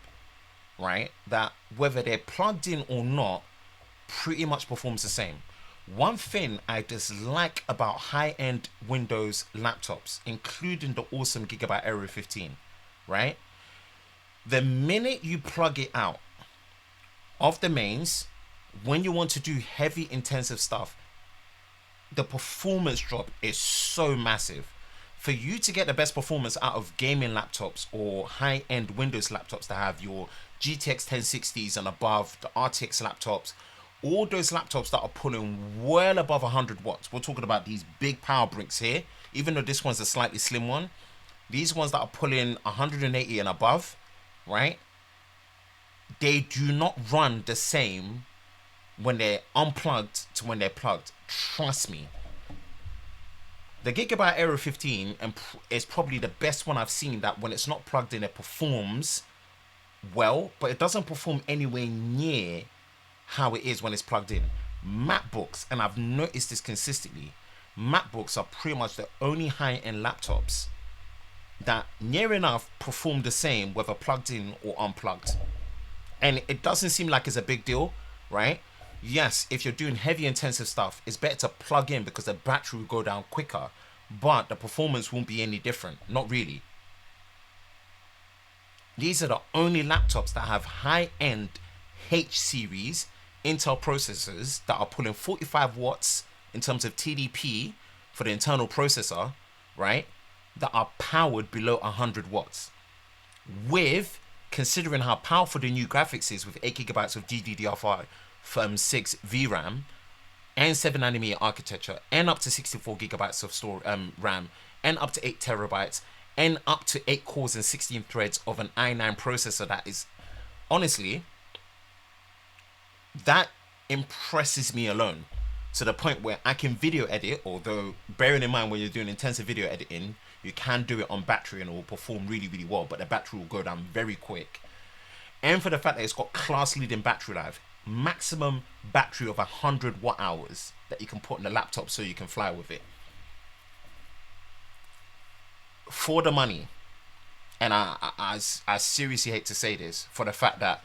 right, that whether they're plugged in or not, pretty much performs the same. One thing I dislike about high-end Windows laptops, including the awesome Gigabyte Aero 15, right? The minute you plug it out of the mains, when you want to do heavy intensive stuff, the performance drop is so massive. For you to get the best performance out of gaming laptops or high-end Windows laptops that have your GTX 1060s and above, the RTX laptops, all those laptops that are pulling well above 100 watts, we're talking about these big power bricks here, even though this one's a slightly slim one, these ones that are pulling 180 and above, right? They do not run the same when they're unplugged to when they're plugged. Trust me. The Gigabyte Aero 15 is probably the best one I've seen that when it's not plugged in, it performs well, but it doesn't perform anywhere near how it is when it's plugged in. MacBooks, and I've noticed this consistently, MacBooks are pretty much the only high-end laptops that near enough perform the same whether plugged in or unplugged. And it doesn't seem like it's a big deal, right? Yes, if you're doing heavy intensive stuff, it's better to plug in because the battery will go down quicker, but the performance won't be any different. Not really. These are the only laptops that have high-end H series Intel processors that are pulling 45 watts in terms of TDP for the internal processor, right? That are powered below 100 watts. With, considering how powerful the new graphics is with 8 gigabytes of GDDR5 from 6 VRAM and 7nm architecture and up to 64 gigabytes of RAM and up to 8 terabytes and up to 8 cores and 16 threads of an i9 processor, that is, honestly, that impresses me alone to the point where I can video edit, although bearing in mind when you're doing intensive video editing, you can do it on battery and it will perform really well, but the battery will go down very quick. And for the fact that it's got class leading battery life, maximum battery of 100 watt hours that you can put in the laptop so you can fly with it. For the money, and I seriously hate to say this, for the fact that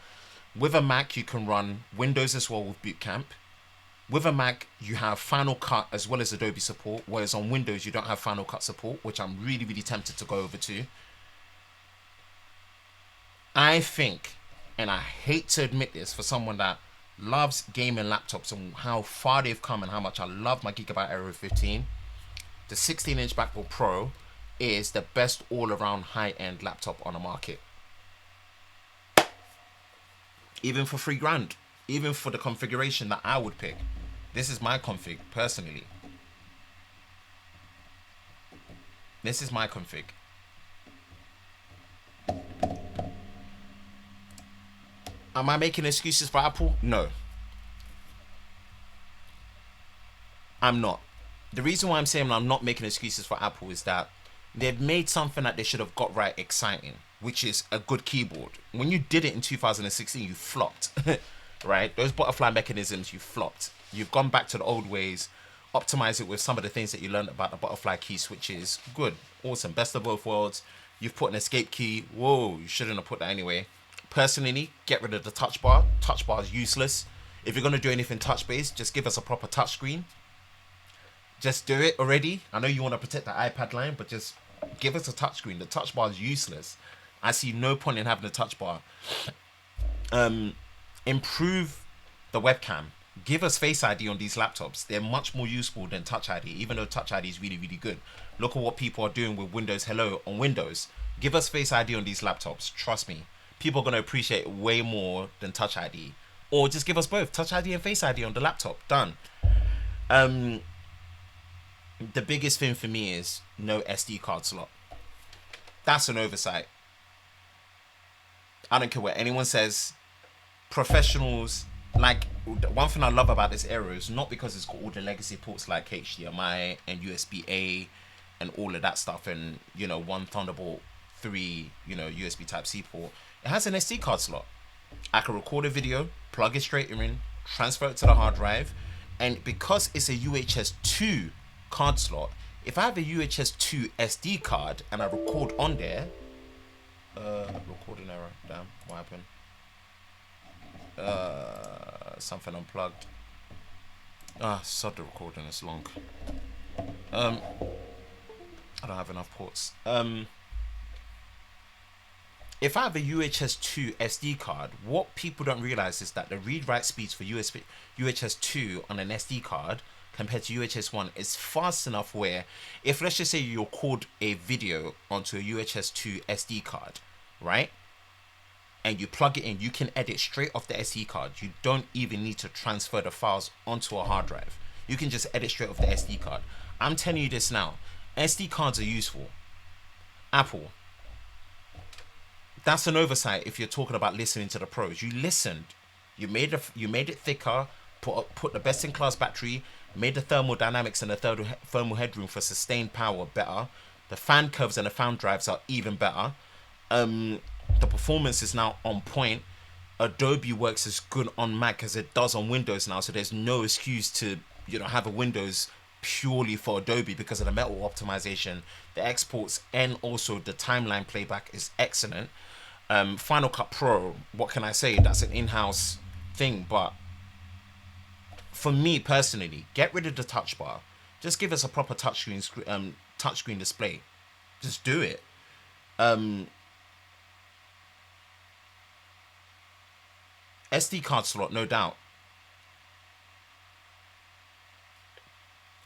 with a Mac you can run Windows as well with Boot Camp. With a Mac you have Final Cut as well as Adobe support, whereas on Windows you don't have Final Cut support, which I'm really tempted to go over to. I think, and I hate to admit this for someone that loves gaming laptops and how far they've come and how much I love my Gigabyte Aero 15, the 16-inch MacBook Pro is the best all-around high-end laptop on the market. Even for $3,000, even for the configuration that I would pick. This is my config, personally. This is my config. Am I making excuses for Apple? No. I'm not. The reason why I'm saying I'm not making excuses for Apple is that they've made something that they should have got right exciting, which is a good keyboard. When you did it in 2016, you flopped, right? Those butterfly mechanisms, you flopped. You've gone back to the old ways, optimize it with some of the things that you learned about the butterfly key switches. Good, awesome, best of both worlds. You've put an escape key. Whoa, you shouldn't have put that anyway. Personally, get rid of the touch bar. Touch bar is useless. If you're going to do anything touch-based, just give us a proper touch screen. Just do it already. I know you want to protect the iPad line, but just give us a touch screen. The touch bar is useless. I see no point in having a touch bar. Improve the webcam. Give us Face ID on these laptops. They're much more useful than Touch ID, even though Touch ID is really, really good. Look at what people are doing with Windows Hello on Windows. Give us Face ID on these laptops. Trust me. People are going to appreciate it way more than Touch ID. Or just give us both, Touch ID and Face ID on the laptop. Done. The biggest thing for me is no SD card slot. That's an oversight. I don't care what anyone says. Professionals, like, one thing I love about this era is not because it's got all the legacy ports like HDMI and USB-A and all of that stuff, and, you know, one Thunderbolt 3, you know, USB Type-C port. It has an SD card slot. I can record a video, plug it straight in, transfer it to the hard drive, and because it's a UHS-II card slot, if I have a UHS-II SD card and I record on there, recording error, damn, what happened? Something unplugged. Sod the recording, it's long. I don't have enough ports. If I have a UHS-II SD card, what people don't realize is that the read-write speeds for UHS-II on an SD card compared to UHS-I is fast enough where, if let's just say you record a video onto a UHS-II SD card, right? And you plug it in, you can edit straight off the SD card. You don't even need to transfer the files onto a hard drive. You can just edit straight off the SD card. I'm telling you this now. SD cards are useful. Apple. That's an oversight if you're talking about listening to the pros. You listened. You made it thicker, put the best in class battery, made the thermal dynamics and the thermal headroom for sustained power better. The fan curves and the fan drives are even better. The performance is now on point. Adobe works as good on Mac as it does on Windows now, so there's no excuse to, you know, have a Windows purely for Adobe because of the metal optimization, the exports, and also the timeline playback is excellent. Final Cut Pro, what can I say? That's an in-house thing, but for me personally, get rid of the touch bar. Just give us a proper touchscreen display. Just do it. SD card slot, no doubt.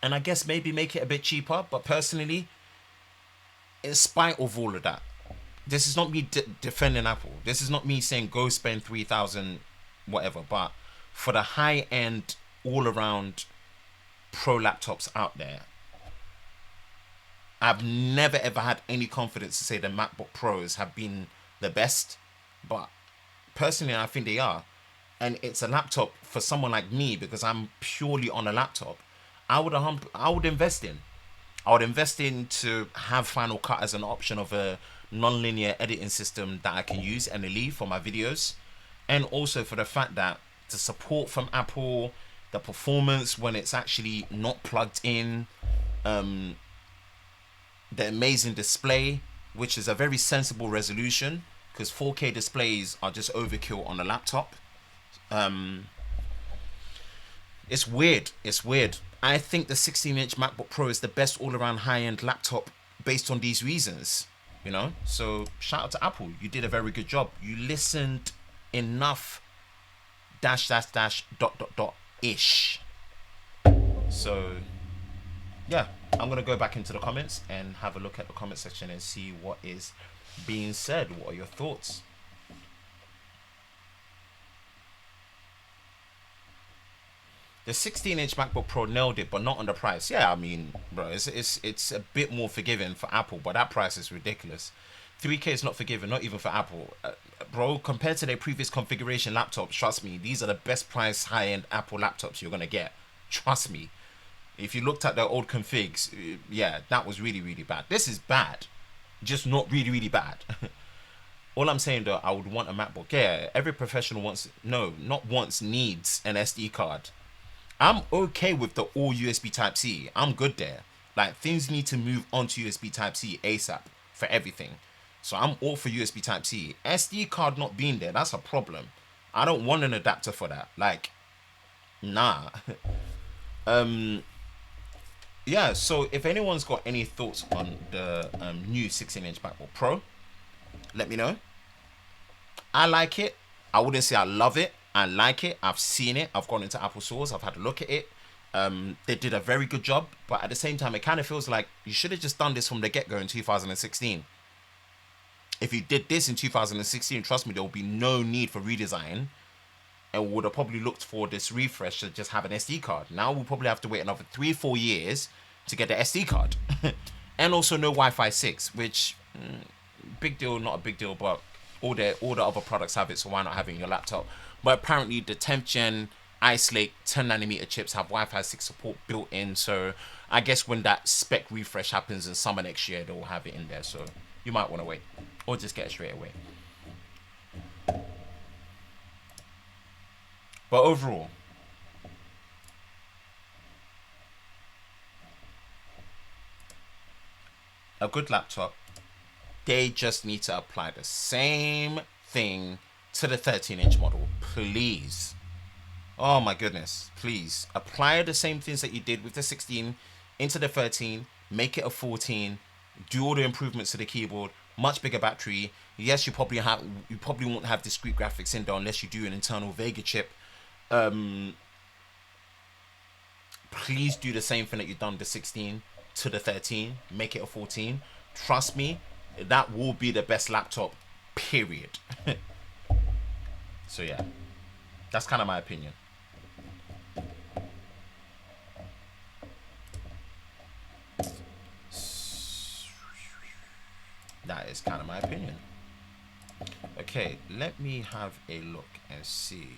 And I guess maybe make it a bit cheaper, but personally, in spite of all of that, this is not me defending Apple. This is not me saying go spend 3,000 whatever, but for the high-end, all-around pro laptops out there, I've never ever had any confidence to say the MacBook Pros have been the best, but personally I think they are. And it's a laptop for someone like me, because I'm purely on a laptop, I would invest in. I would invest in to have Final Cut as an option of a non-linear editing system that I can use and leave for my videos, and also for the fact that the support from Apple, the performance when it's actually not plugged in, the amazing display, which is a very sensible resolution, because 4K displays are just overkill on a laptop. It's weird. I think the 16-inch MacBook Pro is the best all-around high-end laptop based on these reasons, you know. So shout out to Apple. You did a very good job. You listened enough -- ish. So yeah, I'm gonna go back into the comments and have a look at the comment section and see what is being said. What are your thoughts? The 16-inch MacBook Pro nailed it, but not on the price. Yeah, I mean, bro, it's a bit more forgiving for Apple, but that price is ridiculous. 3K is not forgiving, not even for Apple. Bro, compared to their previous configuration laptops, trust me, these are the best price high-end Apple laptops you're going to get. Trust me. If you looked at their old configs, yeah, that was really, really bad. This is bad, just not really, really bad. All I'm saying though, I would want a MacBook. Yeah, every professional wants, no, not wants, needs an SD card. I'm okay with the all USB Type-C. I'm good there. Like, things need to move onto USB Type-C ASAP for everything. So I'm all for USB Type-C. SD card not being there, that's a problem. I don't want an adapter for that. Like, nah. Yeah, so if anyone's got any thoughts on the new 16-inch MacBook Pro, let me know. I like it. I wouldn't say I love it. I like it. I've seen it. I've gone into Apple stores. I've had a look at it. They did a very good job, but at the same time, it kind of feels like you should have just done this from the get-go in 2016. If you did this in 2016, trust me, there will be no need for redesign, and would have probably looked for this refresh to just have an SD card. Now we'll probably have to wait another 3-4 years to get the SD card. And also no Wi-Fi 6, which, big deal, not a big deal, but all the other products have it, so why not have it in your laptop? But apparently the 10th gen Ice Lake 10nm chips have Wi-Fi 6 support built in, so I guess when that spec refresh happens in summer next year, they'll have it in there, so you might want to wait, or just get it straight away. But overall, a good laptop. They just need to apply the same thing to the 13-inch model, please. Oh my goodness, please. Apply the same things that you did with the 16 into the 13, make it a 14, do all the improvements to the keyboard, much bigger battery. Yes, you probably won't have discrete graphics in there unless you do an internal Vega chip. Please do the same thing that you've done with the 16 to the 13, make it a 14. Trust me, that will be the best laptop, period. So yeah, that's kind of my opinion. That is kind of my opinion. Okay, let me have a look and see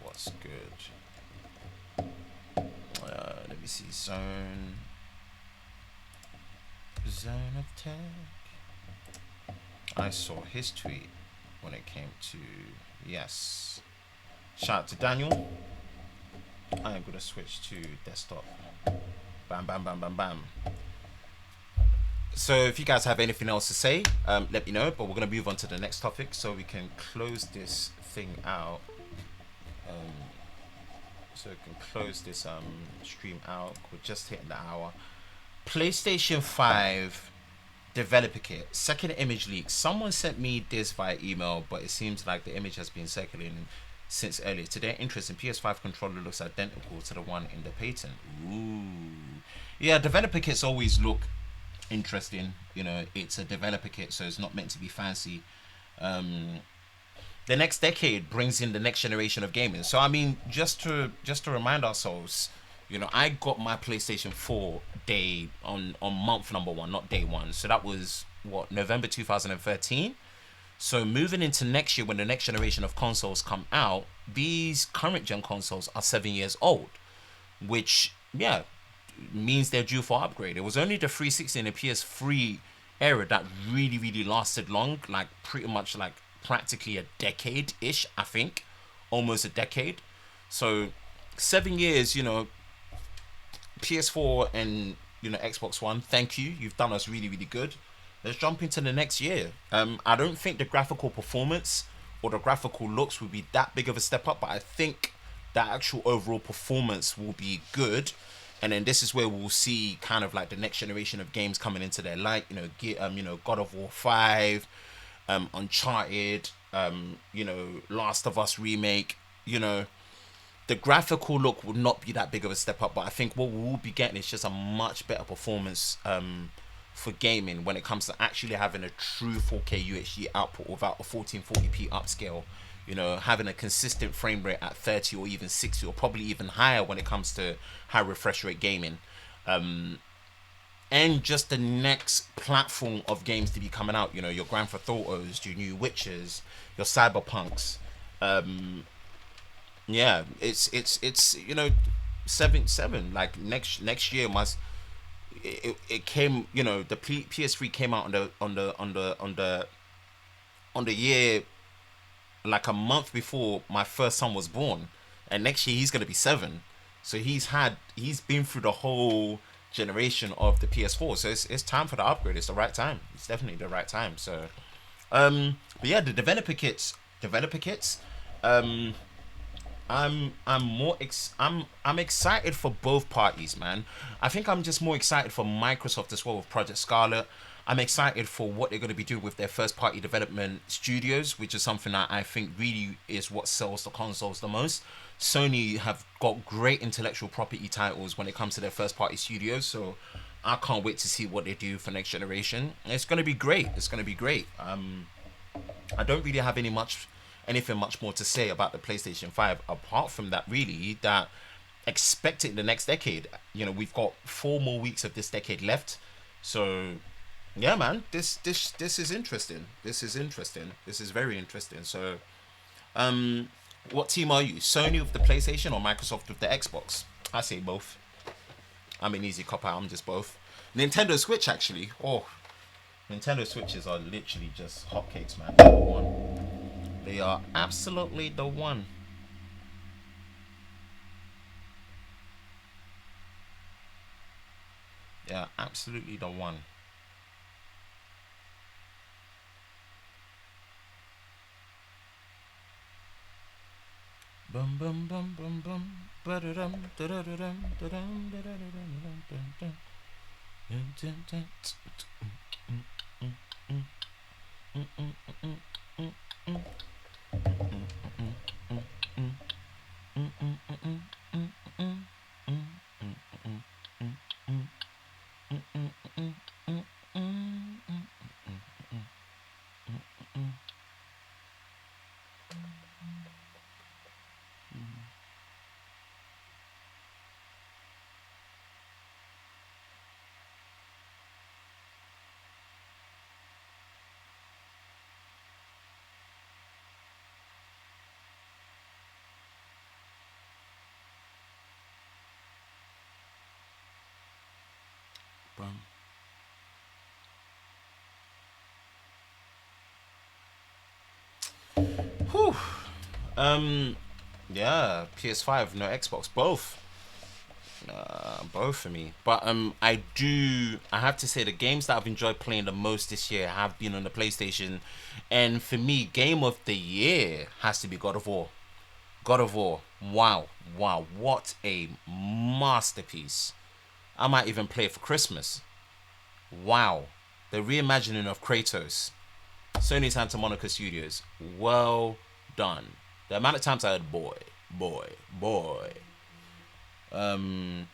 what's good. Let me see, zone of tech. I saw his tweet when it came to, yes. Shout out to Daniel. I am gonna switch to desktop. Bam, bam, bam, bam, bam. So if you guys have anything else to say, let me know, but we're gonna move on to the next topic so we can close this thing out. So we can close this stream out. We're just hitting the hour. PlayStation 5 developer kit, second image leak. Someone sent me this via email, but it seems like the image has been circulating since earlier. To their interest, in PS5 controller looks identical to the one in the patent. Ooh. Yeah, developer kits always look interesting. You know, it's a developer kit, so it's not meant to be fancy. The next decade brings in the next generation of gaming. So I mean, just to remind ourselves, you know, I got my PlayStation 4 day on month number 1, not day 1. So that was what, November 2013. So moving into next year, when the next generation of consoles come out, these current gen consoles are 7 years old, which, yeah, means they're due for upgrade. It was only the 360 and the PS3 era that really, really lasted long, like pretty much like practically a decade-ish, I think, almost a decade. So 7 years, you know, PS4 and, you know, Xbox One, thank you. You've done us really, really good. Let's jump into the next year. I don't think the graphical performance or the graphical looks will be that big of a step up, but I think the actual overall performance will be good. And then this is where we'll see kind of like the next generation of games coming into their light. You know, God of War 5, Uncharted, you know, Last of Us remake. You know, the graphical look will not be that big of a step up, but I think what we'll be getting is just a much better performance for gaming when it comes to actually having a true 4K UHD output without a 1440p upscale. You know, having a consistent frame rate at 30 or even 60 or probably even higher when it comes to high refresh rate gaming. And just the next platform of games to be coming out. You know, your Grand Theft Autos, your new Witchers, your Cyberpunks. Yeah, it's you know, 7 like next year must it came, you know, the PS3 came out on the year like a month before my first son was born, and next year he's gonna be 7, so he's been through the whole generation of the PS4, so it's time for the upgrade. It's the right time. It's definitely the right time. So, but yeah, the developer kits. Um, I'm excited for both parties, man. I think I'm just more excited for Microsoft as well with Project Scarlet. I'm excited for what they're going to be doing with their first party development studios, which is something that I think really is what sells the consoles the most. Sony have got great intellectual property titles when it comes to their first party studios, so I can't wait to see what they do for next generation. It's going to be great. It's going to be great. I don't really have anything much more to say about the PlayStation 5 apart from that, really, that expect it in the next decade. You know, we've got 4 more weeks of this decade left. So yeah, man, this is interesting. This is interesting. This is very interesting. So what team are you? Sony with the PlayStation or Microsoft with the Xbox? I say both. I'm an easy cop out. I'm just both. Nintendo Switch, actually. Oh, Nintendo Switches are literally just hotcakes, man. They're the one. They are absolutely the one. They are absolutely the one. Bum bum bum bum bum. Ba-da-dum, da-da-da-dum, da-dum, da-da-da-dum, bum. Whew. Yeah, PS5, no Xbox, both. Both for me. But I have to say the games that I've enjoyed playing the most this year have been on the PlayStation, and for me, game of the year has to be God of War. God of War. Wow, wow, what a masterpiece! I might even play it for Christmas. Wow, the reimagining of Kratos. Sony Santa Monica Studios. Well done. The amount of times I heard boy, boy, boy. Um,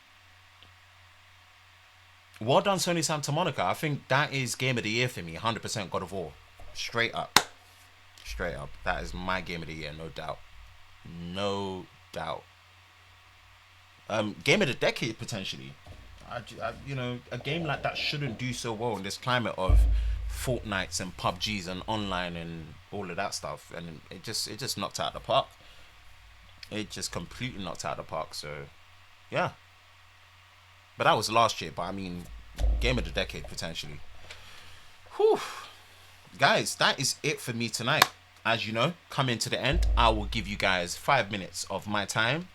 well done, Sony Santa Monica. I think that is game of the year for me. 100% God of War. Straight up. Straight up. That is my game of the year, no doubt. No doubt. Game of the decade, potentially. You know, a game like that shouldn't do so well in this climate of Fortnites and PUBGs and online and all of that stuff. And it just knocked out the park. It just completely knocked out the park. So, yeah. But that was last year. But I mean, game of the decade, potentially. Whew. Guys, that is it for me tonight. As you know, coming to the end, I will give you guys 5 minutes of my time.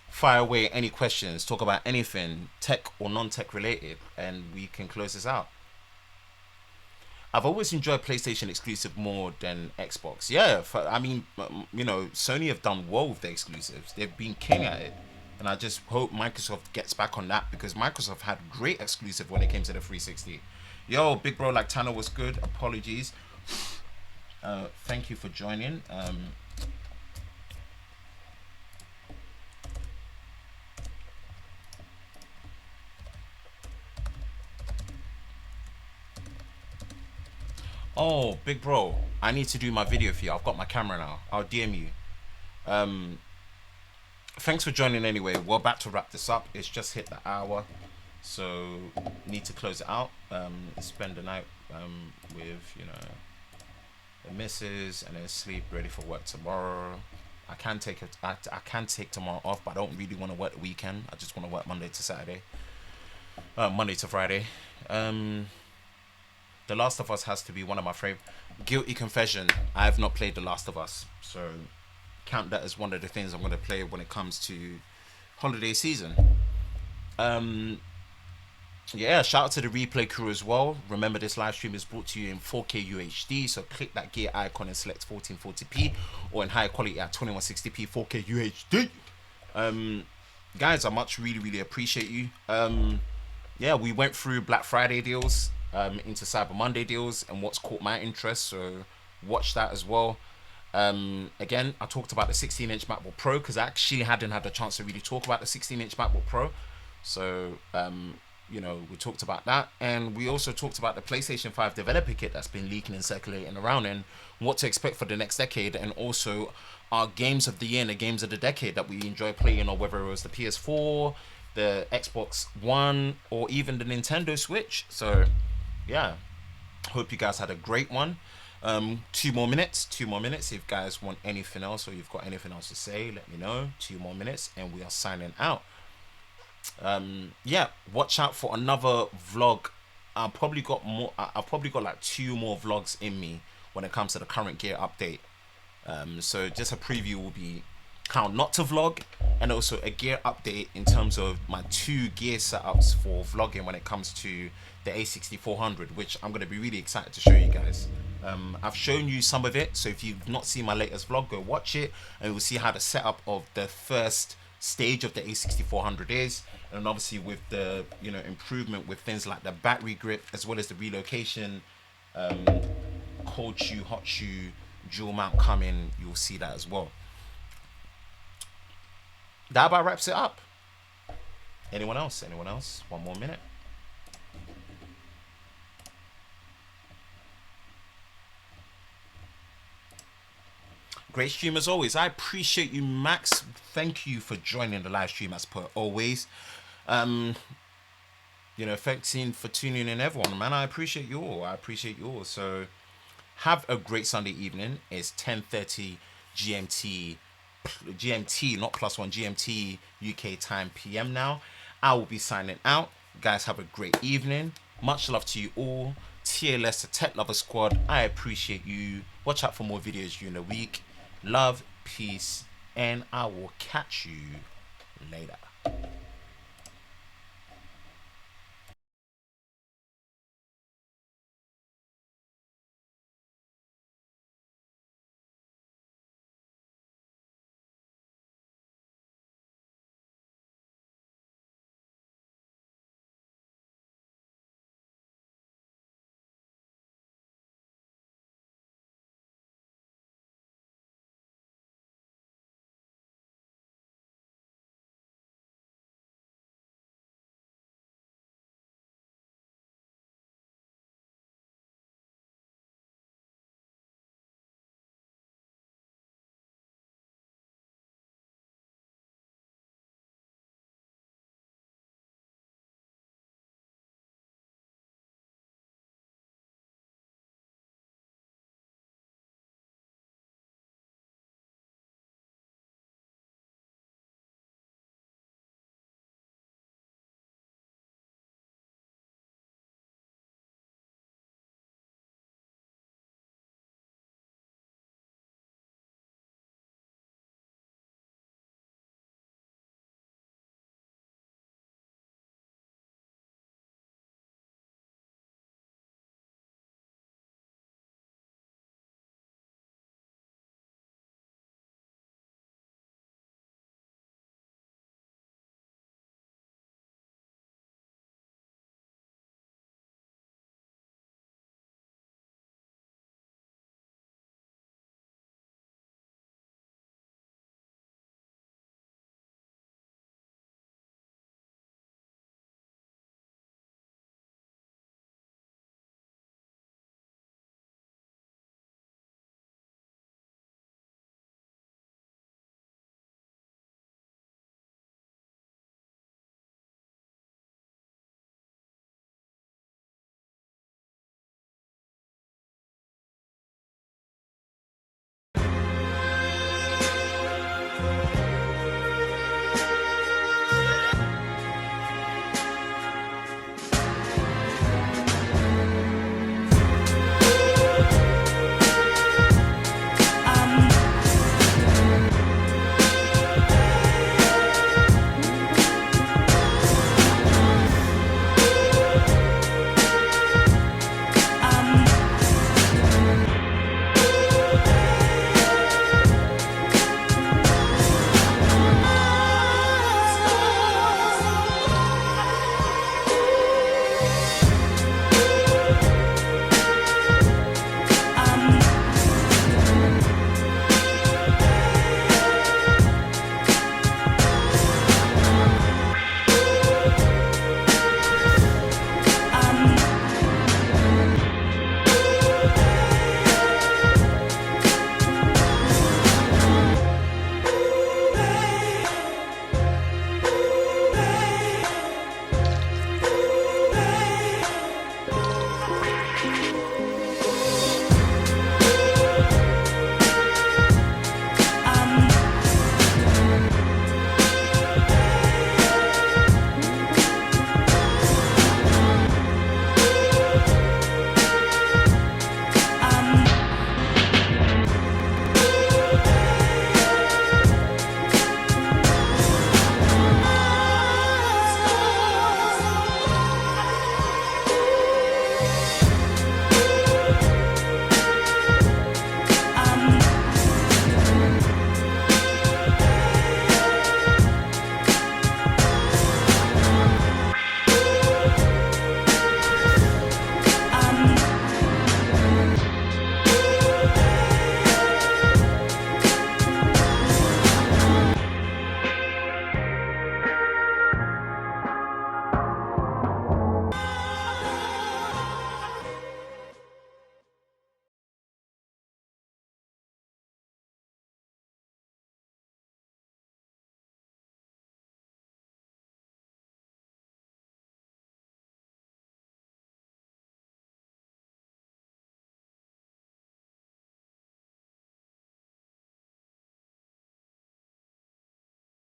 Fire away any questions, talk about anything tech or non-tech related, and we can close this out. I've always enjoyed PlayStation exclusive more than Xbox. Yeah, I mean, you know, Sony have done well with their exclusives. They've been king at it. And I just hope Microsoft gets back on that, because Microsoft had great exclusive when it came to the 360. Yo, big bro like Tanner was good. Apologies. Thank you for joining. Oh, big bro, I need to do my video for you. I've got my camera now. I'll DM you. Thanks for joining anyway. We're about to wrap this up. It's just hit the hour, so need to close it out. Spend the night with, you know, the missus, and then sleep, ready for work tomorrow. I can't can take it. I can take tomorrow off, but I don't really want to work the weekend. I just want to work Monday to Saturday, Monday to Friday. The Last of Us has to be one of my favorite. Guilty confession: I have not played The Last of Us, so count that as one of the things I'm going to play when it comes to holiday season. Yeah, shout out to the replay crew as well. Remember, this live stream is brought to you in 4K UHD, so click that gear icon and select 1440p, or in higher quality at 2160p 4K UHD. Guys, I really appreciate you. Yeah, we went through Black Friday deals, into Cyber Monday deals, and what's caught my interest, so watch that as well. Again, I talked about the 16-inch MacBook Pro because I actually hadn't had a chance to really talk about the 16-inch MacBook Pro. So, you know, we talked about that, and we also talked about the PlayStation 5 developer kit that's been leaking and circulating around, and what to expect for the next decade, and also our games of the year and the games of the decade that we enjoy playing, or whether it was the PS4, the Xbox One, or even the Nintendo Switch. So, yeah, hope you guys had a great one. 2 more minutes. If you guys want anything else, or you've got anything else to say, let me know. 2 more minutes, and we are signing out. Yeah, watch out for another vlog. I've probably got like 2 more vlogs in me when it comes to the current gear update. So just a preview will be how not to vlog, and also a gear update in terms of my 2 gear setups for vlogging when it comes to the A6400, which I'm going to be really excited to show you guys. I've shown you some of it, so if you've not seen my latest vlog, go watch it, and we'll see how the setup of the first stage of the A6400 is, and obviously with the, you know, improvement with things like the battery grip, as well as the relocation, cold shoe, hot shoe, dual mount coming. You'll see that as well. That about wraps it up. Anyone else? 1 more minute. Great stream as always. I appreciate you, Max. Thank you for joining the live stream as per always. You know, thanks for tuning in, everyone, man. I appreciate you all. So have a great Sunday evening. It's 10:30 GMT, not +1, GMT UK time PM now. I will be signing out. Guys, have a great evening. Much love to you all. TLS to Tech Lover Squad, I appreciate you. Watch out for more videos during the week. Love, peace, and I will catch you later.